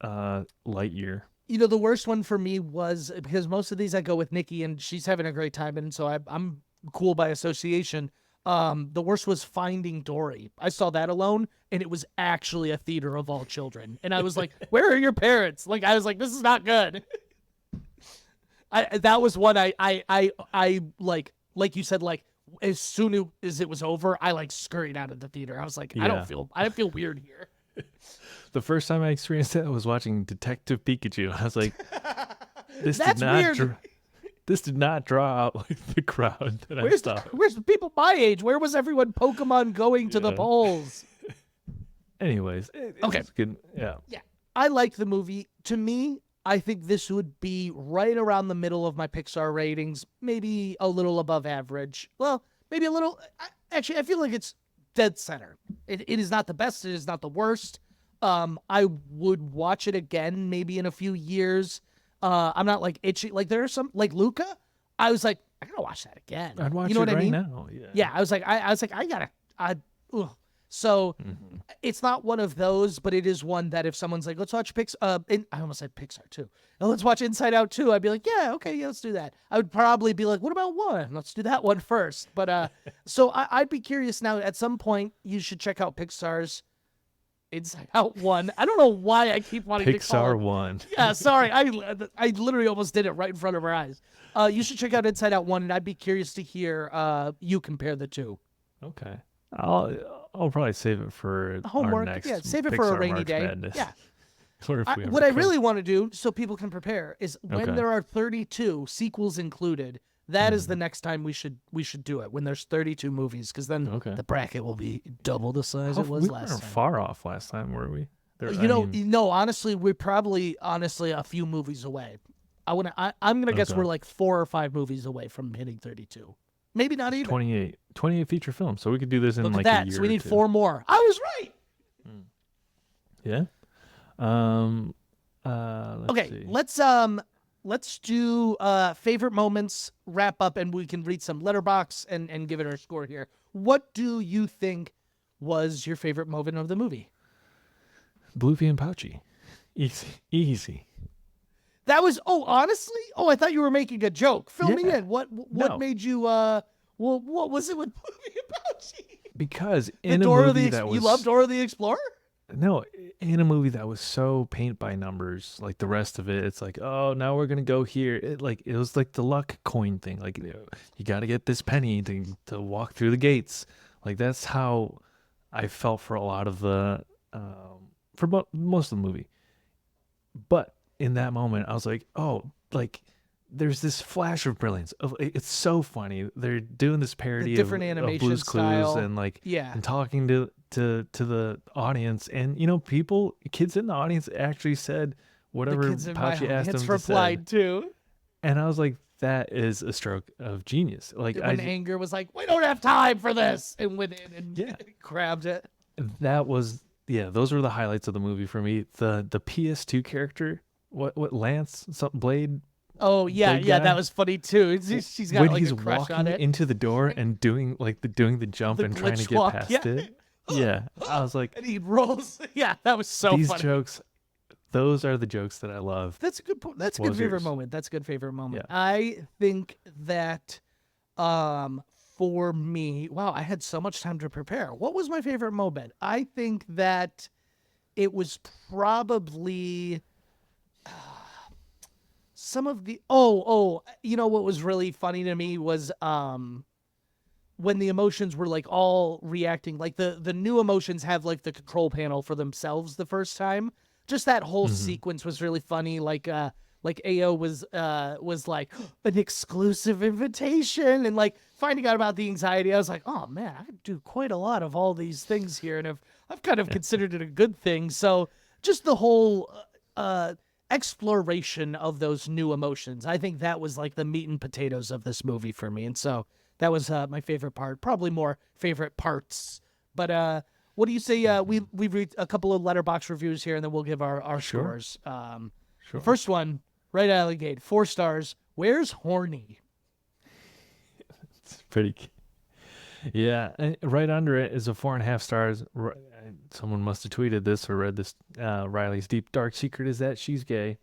Lightyear. You know, the worst one for me was because most of these I go with Nikki and she's having a great time, and so I'm cool by association. The worst was Finding Dory. I saw that alone, and it was actually a theater of all children, and I was like, "Where are your parents?" Like, I was like, "This is not good." That was one I like you said, like, as soon as it was over, I scurried out of the theater. I was like, I feel weird here. The first time I experienced that, I was watching Detective Pikachu. I was like, this did not draw out the crowd that I saw. Where's the people my age? Where was everyone Pokemon going to the polls? Anyways, okay. Good. Yeah. I like the movie. To me, I think this would be right around the middle of my Pixar ratings, maybe a little above average. Well, maybe a little. Actually, I feel like it's dead center. It is not the best. It is not the worst. I would watch it again maybe in a few years. I'm not itchy. There are some Luca. I was like, I gotta watch that again. I'd watch it right I mean? now. Yeah. I was like, I gotta. So it's not one of those, but it is one that if someone's like, let's watch Pixar, I almost said Pixar too. Now let's watch Inside Out 2. I'd be like, yeah, okay, yeah, let's do that. I would probably be like, what about 1? Let's do that one first. But so I'd be curious now. At some point, you should check out Pixar's Inside Out 1. I don't know why I keep wanting to call it Pixar 1. Yeah, sorry. I literally almost did it right in front of our eyes. You should check out Inside Out 1, and I'd be curious to hear you compare the two. Okay. I'll probably save it for homework. Our next save it Pixar for a rainy March day. Madness. Yeah. What I really want to do, so people can prepare, is when there are 32 sequels included. That is the next time we should do it, when there's 32 movies, because then the bracket will be double the size it was last time. We weren't far off last time, were we? No. Honestly, we're probably a few movies away. I'm gonna guess we're 4 or 5 movies away from hitting 32. Maybe not even 28 feature films. So we could do this in Look a at that. year. So we need or 2. 4 more. I was right. Yeah. Okay. See. Let's do favorite moments, wrap up, and we can read some letterbox and give it our score here. What do you think was your favorite moment of the movie? Bloofy and Pouchy. Easy. That was honestly? I thought you were making a joke. Fill me in. What made you what was it with Bloofy and Pouchy? Because in a movie that was you love Dora the Explorer? No, in a movie that was so paint by numbers, like the rest of it, it's like, oh, now we're gonna go here. It was like the luck coin thing. Like, you got to get this penny to walk through the gates. Like, that's how I felt for a lot of the most of the movie. But in that moment, I was like, oh, there's this flash of brilliance. It's so funny. They're doing this parody the different animation Blue's style. Clues and talking to the audience, and kids in the audience actually said, whatever kids in my Pouchy asked him audience to say. replied too. And I was like, that is a stroke of genius. Like When Anger was like, we don't have time for this, and went in and Yeah. grabbed it. that was those were the highlights of the movie for me. The PS2 character, what Lance, Blade. Oh yeah, Blade yeah, guy? that was funny too. She's got When like he's a crush walking on it. into the door and doing the jump The and trying to glitch get walk, past yeah. it. Yeah, I was like, And he rolls. Yeah, that was so these funny. jokes, those are the jokes that I love. That's a good point. That's a What good was favorite yours? moment. That's a good favorite moment. Yeah. I think that for me, wow, I had so much time to prepare. What was my favorite moment? I think that it was probably some of the you know what was really funny to me was when the emotions were like all reacting, like the new emotions have like the control panel for themselves the first time. Just that whole sequence was really funny. Like Ayo was like an exclusive invitation, and like finding out about the anxiety. I was like, oh man, I could do quite a lot of all these things here, and I've kind of considered it a good thing. So just the whole exploration of those new emotions, I think that was like the meat and potatoes of this movie for me, and so that was my favorite part. Probably more favorite parts, but what do you say? We read a couple of letterbox reviews here, and then we'll give our Sure. scores. Sure. First one, right out of the gate, 4 stars. Where's horny? It's pretty. Yeah, and right under it is a 4.5 stars. Someone must have tweeted this or read this. Riley's deep dark secret is that she's gay.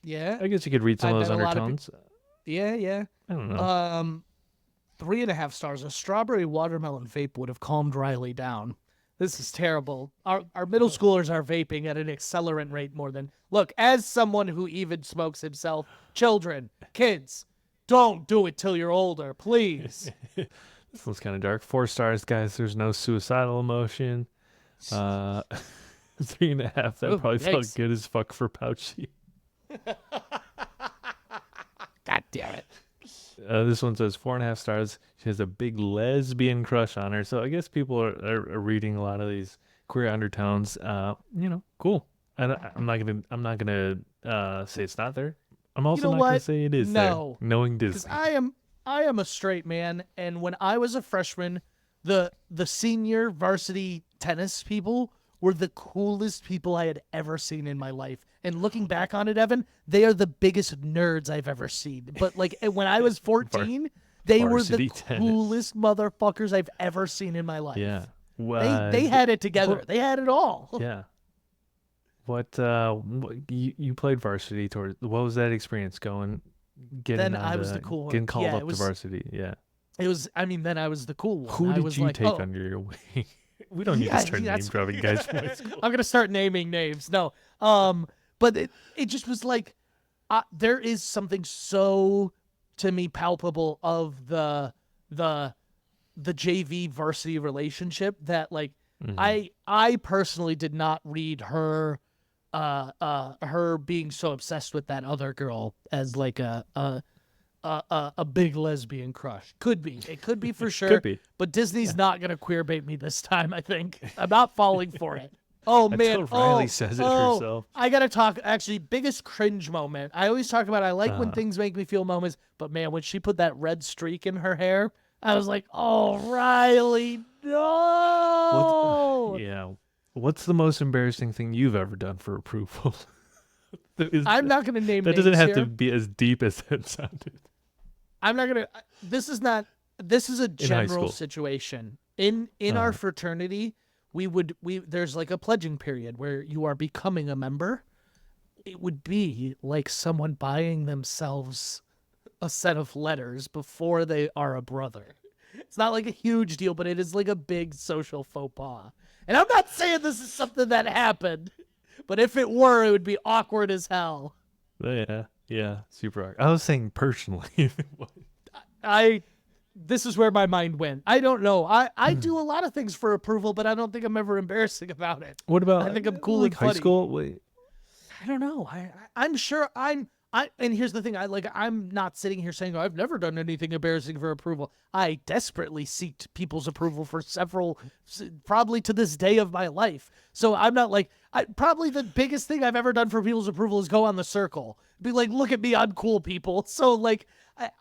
Yeah, I guess you could read some I of those bet a lot of undertones. yeah. I don't know. 3.5 stars. A strawberry watermelon vape would have calmed Riley down. This is terrible. Our middle schoolers are vaping at an accelerant rate more than... Look, as someone who even smokes himself, children, kids, don't do it till you're older, please. This one's kind of dark. 4 stars, guys. There's no suicidal emotion. 3.5. That Ooh, probably felt yikes. good as fuck for Pouchy. God damn it. This one says 4.5 stars. She has a big lesbian crush on her. So I guess people are reading a lot of these queer undertones. Cool. I'm not gonna say it's not there. I'm also know not gonna what? say it is No. there. Knowing Because Disney. I am a straight man, and when I was a freshman, the senior varsity tennis people were the coolest people I had ever seen in my life. And looking back on it, Evan, they are the biggest nerds I've ever seen. But like when I was 14, they were the varsity tennis. coolest motherfuckers I've ever seen in my life. Yeah. They had it together. They had it all. Yeah. What you played varsity towards? What was that experience getting? Then on I was the the cool one. Getting called Yeah, up it was- to varsity. Yeah. It was. I mean, then I was the cool one. Who I did was you like, take oh. under your wing? We don't need Yeah, to start name that's- dropping guys from high school. I'm gonna start naming names. No, but it just was like there is something so to me palpable of the JV varsity relationship that like I personally did not read her her being so obsessed with that other girl as like a big lesbian crush. Could be. It could be for sure. Could be. But Disney's not gonna queer bait me this time, I think. I'm not falling for it. Oh man. Until Riley says it herself. I gotta talk actually, biggest cringe moment. I always talk about I like when things make me feel moments, but man, when she put that red streak in her hair, I was like, oh Riley, no. Yeah. What's the most embarrassing thing you've ever done for approval? I'm not gonna name That doesn't names have here. to be as deep as that sounded. I'm not gonna. This is a general school. situation. In our fraternity, there's like a pledging period where you are becoming a member. It would be like someone buying themselves a set of letters before they are a brother. It's not like a huge deal, but it is like a big social faux pas. And I'm not saying this is something that happened, but if it were, it would be awkward as hell. Yeah, super awkward. I was saying personally. If it was. This is where my mind went. I don't know. I do a lot of things for approval, but I don't think I'm ever embarrassing about it. What about? I think I'm cool like and high funny. school. Wait, I don't know. I'm sure I'm And here's the thing, I'm not sitting here saying, I've never done anything embarrassing for approval. I desperately seeked people's approval for probably to this day of my life. So I'm not like, probably the biggest thing I've ever done for people's approval is go on the circle. Be like, look at me, I'm cool, people. So like,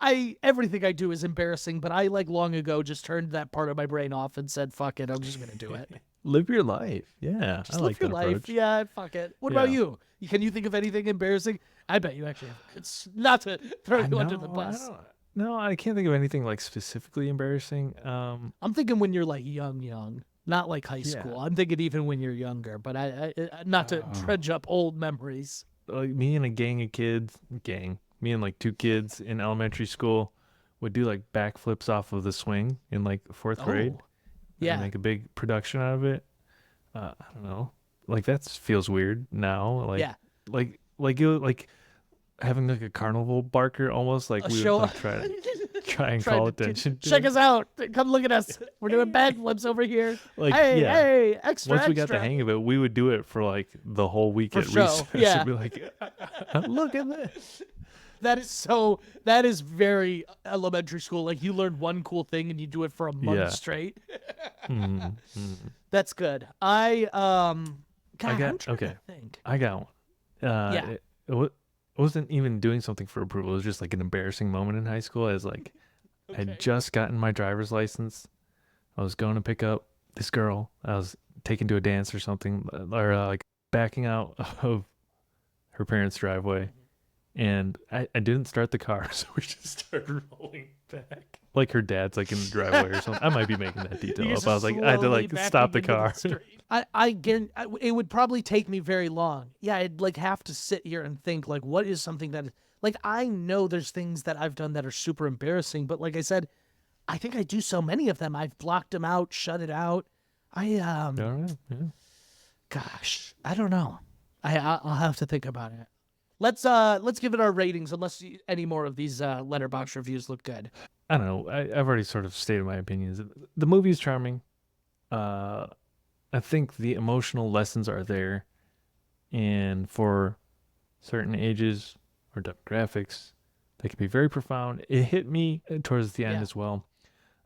I everything I do is embarrassing, but I like long ago just turned that part of my brain off and said, fuck it, I'm just going to do it. Live your life. Yeah. Just I live like your that life. approach. Yeah, fuck it. What about you? Can you think of anything embarrassing? I bet you actually have. It's not to throw you under the bus. No, I can't think of anything like specifically embarrassing. I'm thinking when you're like young, not like high school. I'm thinking even when you're younger, but I not to dredge up old memories. Like me and a gang of kids, me and like 2 kids in elementary school would do like backflips off of the swing in like 4th grade. Yeah. And make a big production out of it. I don't know. Like that feels weird now. Like, yeah. Like having like a carnival barker almost, like we would like, try and call attention. Check us out. Come look at us. We're doing backflips over here. Like, hey, extra. Once we got the hang of it, we would do it for like the whole week at recess. Yeah. Be like, look at this. That is very elementary school. Like you learn one cool thing and you do it for a month straight. That's good. I'm trying to think. I got one. It wasn't even doing something for approval. It was just like an embarrassing moment in high school. I was like, I'd just gotten my driver's license. I was going to pick up this girl. I was taken to a dance or something, or like backing out of her parents' driveway. And I didn't start the car, so we just started rolling back. Like her dad's like in the driveway or something. I might be making that detail up. I was like, I had to like stop the car. It would probably take me very long. Yeah, I'd like have to sit here and think like, what is something that, like, I know there's things that I've done that are super embarrassing, but like I said, I think I do so many of them. I've blocked them out, shut it out. Gosh, I don't know. I'll have to think about it. Let's give it our ratings, unless any more of these Letterboxd reviews look good. I don't know. I've already sort of stated my opinions. The movie is charming. I think the emotional lessons are there, and for certain ages or demographics, they can be very profound. It hit me towards the end as well.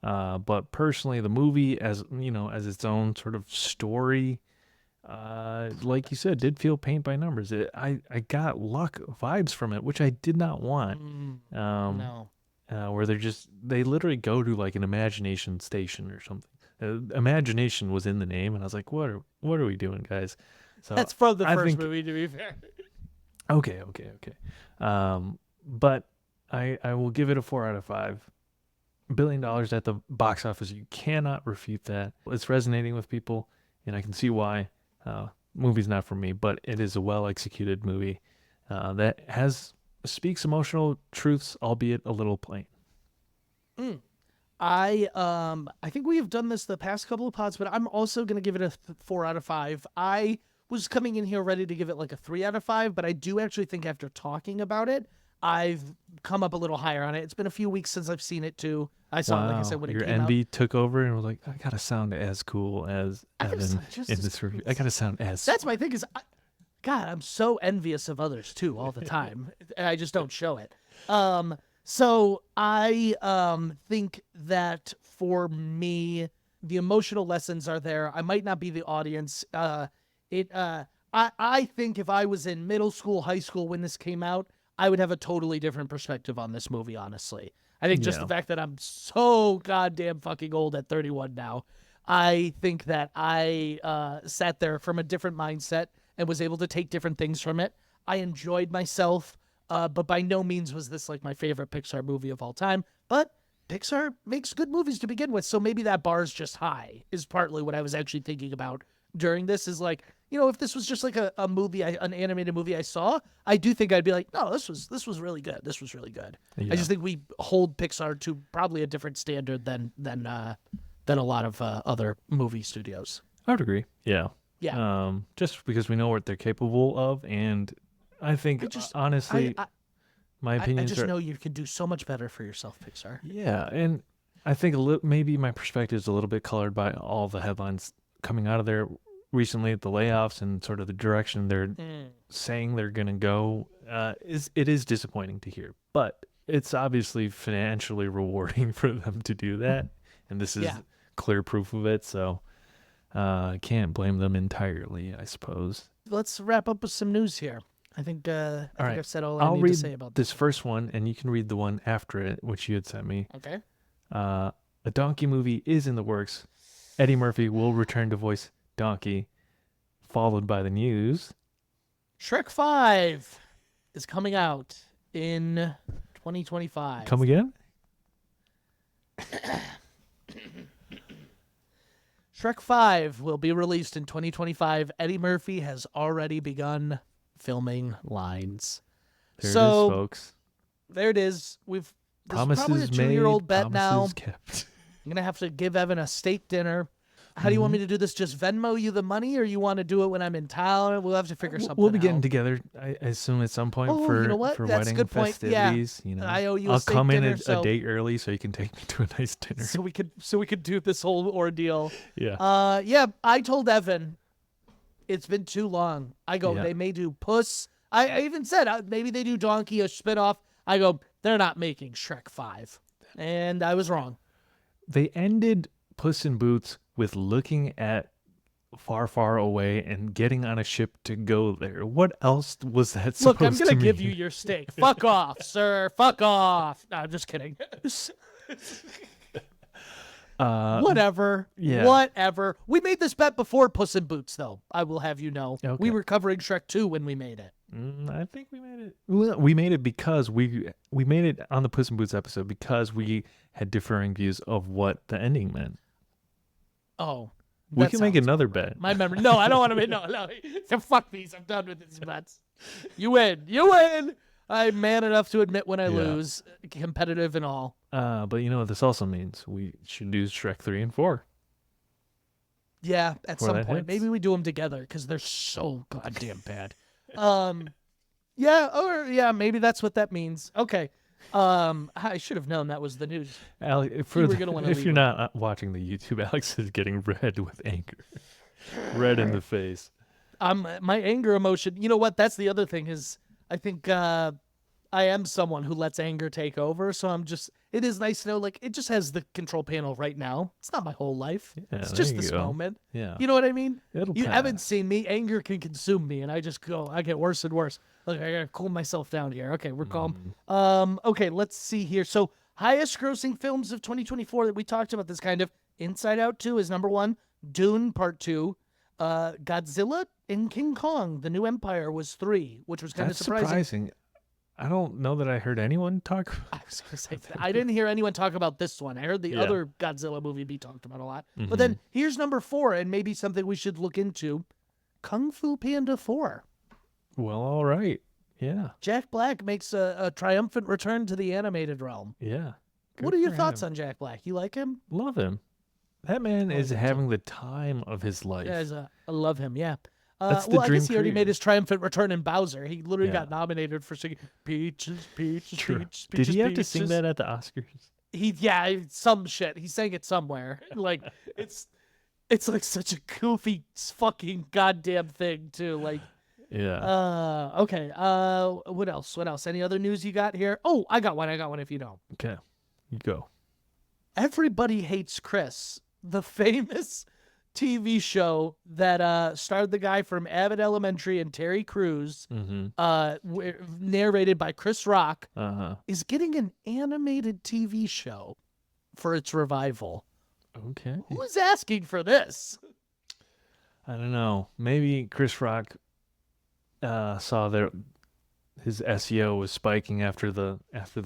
But personally, the movie, as its own sort of story, like you said, did feel paint by numbers. I got luck vibes from it, which I did not want. No. Where they literally go to like an imagination station or something. Imagination was in the name, and I was like, what are we doing, guys? So that's from the first movie, to be fair. Okay. But I will give it a 4 out of 5. $1 billion at the box office. You cannot refute that. It's resonating with people, and I can see why. Movie's not for me, but it is a well-executed movie that speaks emotional truths, albeit a little plain. I think we have done this the past couple of pods, but I'm also going to give it a 4 out of 5. I was coming in here ready to give it like a 3 out of 5, but I do actually think after talking about it, I've come up a little higher on it. It's been a few weeks since I've seen it too. I saw it, like I said, when it came out. Your envy took over and was like, I gotta sound as cool as Evan in this review. I gotta sound as. That's my thing. God, I'm so envious of others too all the time. I just don't show it. So I think that for me, the emotional lessons are there. I might not be the audience. I think if I was in middle school, high school when this came out, I would have a totally different perspective on this movie, honestly. I think just the fact that I'm so goddamn fucking old at 31 now, I think that I sat there from a different mindset and was able to take different things from it. I enjoyed myself, but by no means was this like my favorite Pixar movie of all time. But Pixar makes good movies to begin with, so maybe that bar is just high, is partly what I was actually thinking about during this, is like, if this was just like a movie, an animated movie I saw, I do think I'd be like, no, this was really good. This was really good. Yeah. I just think we hold Pixar to probably a different standard than a lot of other movie studios. I would agree. Yeah. Yeah. Just because we know what they're capable of, and I think honestly, my opinions I just know you can do so much better for yourself, Pixar. Yeah, and I think maybe my perspective is a little bit colored by all the headlines coming out of there recently at the layoffs and sort of the direction they're saying they're going to go, it is disappointing to hear. But it's obviously financially rewarding for them to do that, and this is clear proof of it. So can't blame them entirely, I suppose. Let's wrap up with some news here. I think I've said all I I'll need read to say about this first one, and you can read the one after it, which you had sent me. Okay. A Donkey movie is in the works. Eddie Murphy will return to voice Donkey, followed by the news. Shrek 5 is coming out in 2025. Come again? Shrek 5 will be released in 2025. Eddie Murphy has already begun filming lines. There it is, folks. There it is. There's Promises probably a 2-year-old made, bet now. promises kept. I'm going to have to give Evan a steak dinner. How do you want me to do this? Just Venmo you the money, or you want to do it when I'm in town? We'll have to figure something out. We'll be getting together, I assume, at some point for you know what? for That's a wedding good point. festivities. Yeah. You know, I owe you a I'll steak come dinner, in so- a day early so you can take me to a nice dinner. So we could do this whole ordeal. Yeah. Yeah, I told Evan it's been too long. I go, they may do Puss. I even said maybe they do Donkey, a spinoff. I go, they're not making Shrek 5. And I was wrong. They ended Puss in Boots with looking at far, far away and getting on a ship to go there. What else was that supposed Look, I'm going to to give mean? you your steak. Fuck off, sir. Fuck off. No, I'm just kidding. Whatever. Yeah. Whatever. We made this bet before Puss in Boots, though. I will have you know. Okay. We were covering Shrek 2 when we made it. I think we made it. Well, we made it because we made it on the Puss in Boots episode because we had differing views of what the ending meant. Oh. We that can make sounds another about right. bet. My memory. No, I don't want to make. No. So fuck these. I'm done with these bets. You win. You win. I'm man enough to admit when I lose, competitive and all. But you know what this also means? We should do Shrek 3 and 4. Yeah, at Before some that point. hits. Maybe we do them together because they're so goddamn bad. Yeah, maybe that's what that means. Okay. I should have known that was the news. Alex, You were gonna wanna if leave you're it. not watching the YouTube, Alex is getting red with anger. Red in the face. My anger emotion. You know what? That's the other thing is I think I am someone who lets anger take over. So it is nice to know, like, it just has the control panel right now. It's not my whole life. Yeah, It's there just you this go. moment. Yeah. You know what I mean? It'll You pass. haven't seen me. Anger can consume me, and I get worse and worse. Look, I gotta cool myself down here. Okay, we're calm. Okay, let's see here. So, highest grossing films of 2024 that we talked about this kind of. Inside Out 2 is number 1. Dune Part 2. Godzilla and King Kong, The New Empire was 3, which was kind of That's surprising. I don't know that I heard anyone talk. I was gonna say that. I didn't hear anyone talk about this one. I heard the Yeah. other Godzilla movie be talked about a lot. But then here's number 4, and maybe something we should look into: Kung Fu Panda 4. Well, all right. Yeah. Jack Black makes a triumphant return to the animated realm. Yeah. What are your thoughts on Jack Black? You like him? Love him. That man is having the time of his life. Yeah, I love him. Yeah. That's the well, I dream guess he already career. made his triumphant return in Bowser. He literally Yeah. got nominated for singing "Peaches, Peaches, True. Peaches." Did he have to Peaches. sing that at the Oscars? Some shit. He sang it somewhere. Like it's like such a goofy fucking goddamn thing too. Like Yeah. okay. What else? Any other news you got here? Oh, I got one if you know. Okay. You go. Everybody Hates Chris, the famous TV show that starred the guy from Abbott Elementary and Terry Crews, narrated by Chris Rock, is getting an animated TV show for its revival. Okay. Who's asking for this? I don't know. Maybe Chris Rock saw his SEO was spiking after the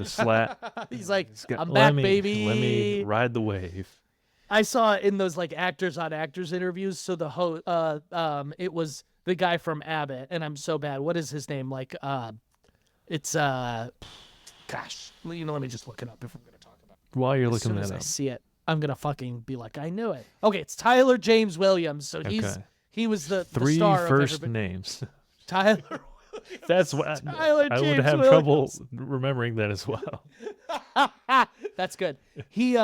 slat. He's like, I'm Let back, me- baby. Let me ride the wave. I saw in those like actors on actors interviews. So it was the guy from Abbott, and I'm so bad. What is his name? Like, gosh, let me just look it up if I'm gonna talk about it. While you're As looking soon that as I up. see it, I'm gonna fucking be like, I knew it. Okay, it's Tyler James Williams. So Okay. he was the Three star first of everybody. names. Tyler. That's what Tyler I would James have Williams. trouble remembering that as well. That's good. He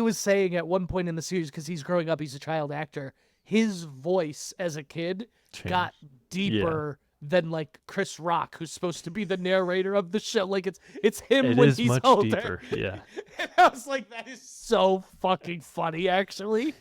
was saying at one point in the series, because he's growing up, he's a child actor. his voice as a kid got deeper than like Chris Rock, who's supposed to be the narrator of the show. Like it's him It when is he's much older. deeper. Yeah. And I was like, that is so fucking funny, actually.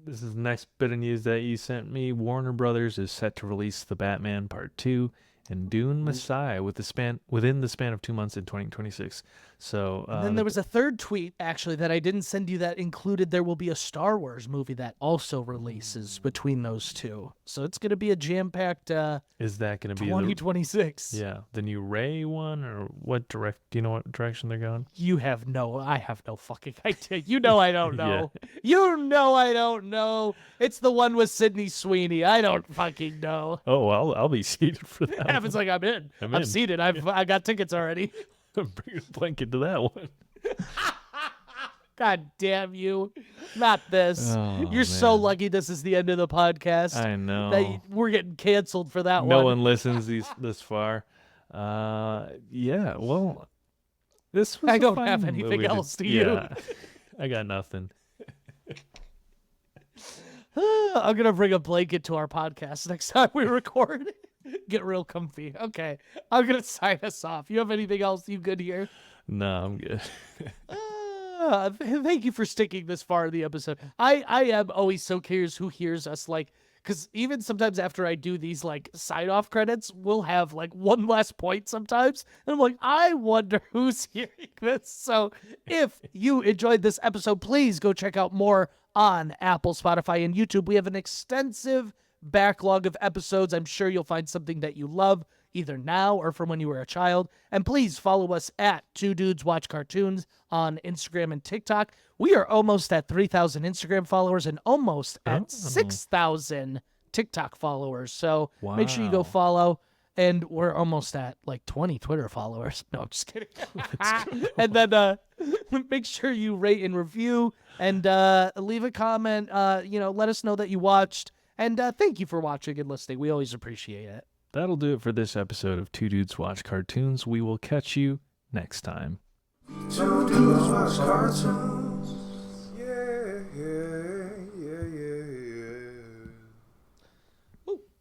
This is the next bit of news that you sent me. Warner Brothers is set to release The Batman Part 2 and Dune Messiah within the span of 2 months in 2026. So And then there was a third tweet, actually, that I didn't send you that included there will be a Star Wars movie that also releases between those two. So it's going to be a jam-packed is that going to be 2026. the new Ray one, or what do you know what direction they're going? I have no fucking idea. You know I don't know. You know I don't know. It's the one with Sydney Sweeney. I don't fucking know. Oh, I'll be seated for that. Happens like I'm in. I'm seated. I got tickets already. Bring a blanket to that one. God damn you. Not this. Oh, You're so man. lucky this is the end of the podcast. I know. That we're getting canceled for that one. No one listens this far. Yeah, well, this was I a don't fun have anything movie else to you. I got nothing. I'm going to bring a blanket to our podcast next time we record. Get real comfy. Okay. I'm going to sign us off. You have anything else? You good here? No, I'm good. Thank you for sticking this far in the episode. I am always so curious who hears us, like, because even sometimes after I do these like sign-off credits, we'll have like one last point sometimes, and I'm like, I wonder who's hearing this. So if you enjoyed this episode, please go check out more on Apple, Spotify, and YouTube. We have an extensive backlog of episodes. I'm sure you'll find something that you love, either now or from when you were a child. And please follow us at Two Dudes Watch Cartoons on Instagram and TikTok. We are almost at 3,000 Instagram followers and almost at 6,000 TikTok followers. So make sure you go follow. And we're almost at like 20 Twitter followers. No, I'm just kidding. And then make sure you rate and review and leave a comment. Let us know that you watched. And thank you for watching and listening. We always appreciate it. That'll do it for this episode of Two Dudes Watch Cartoons. We will catch you next time. Two dudes watch cartoons.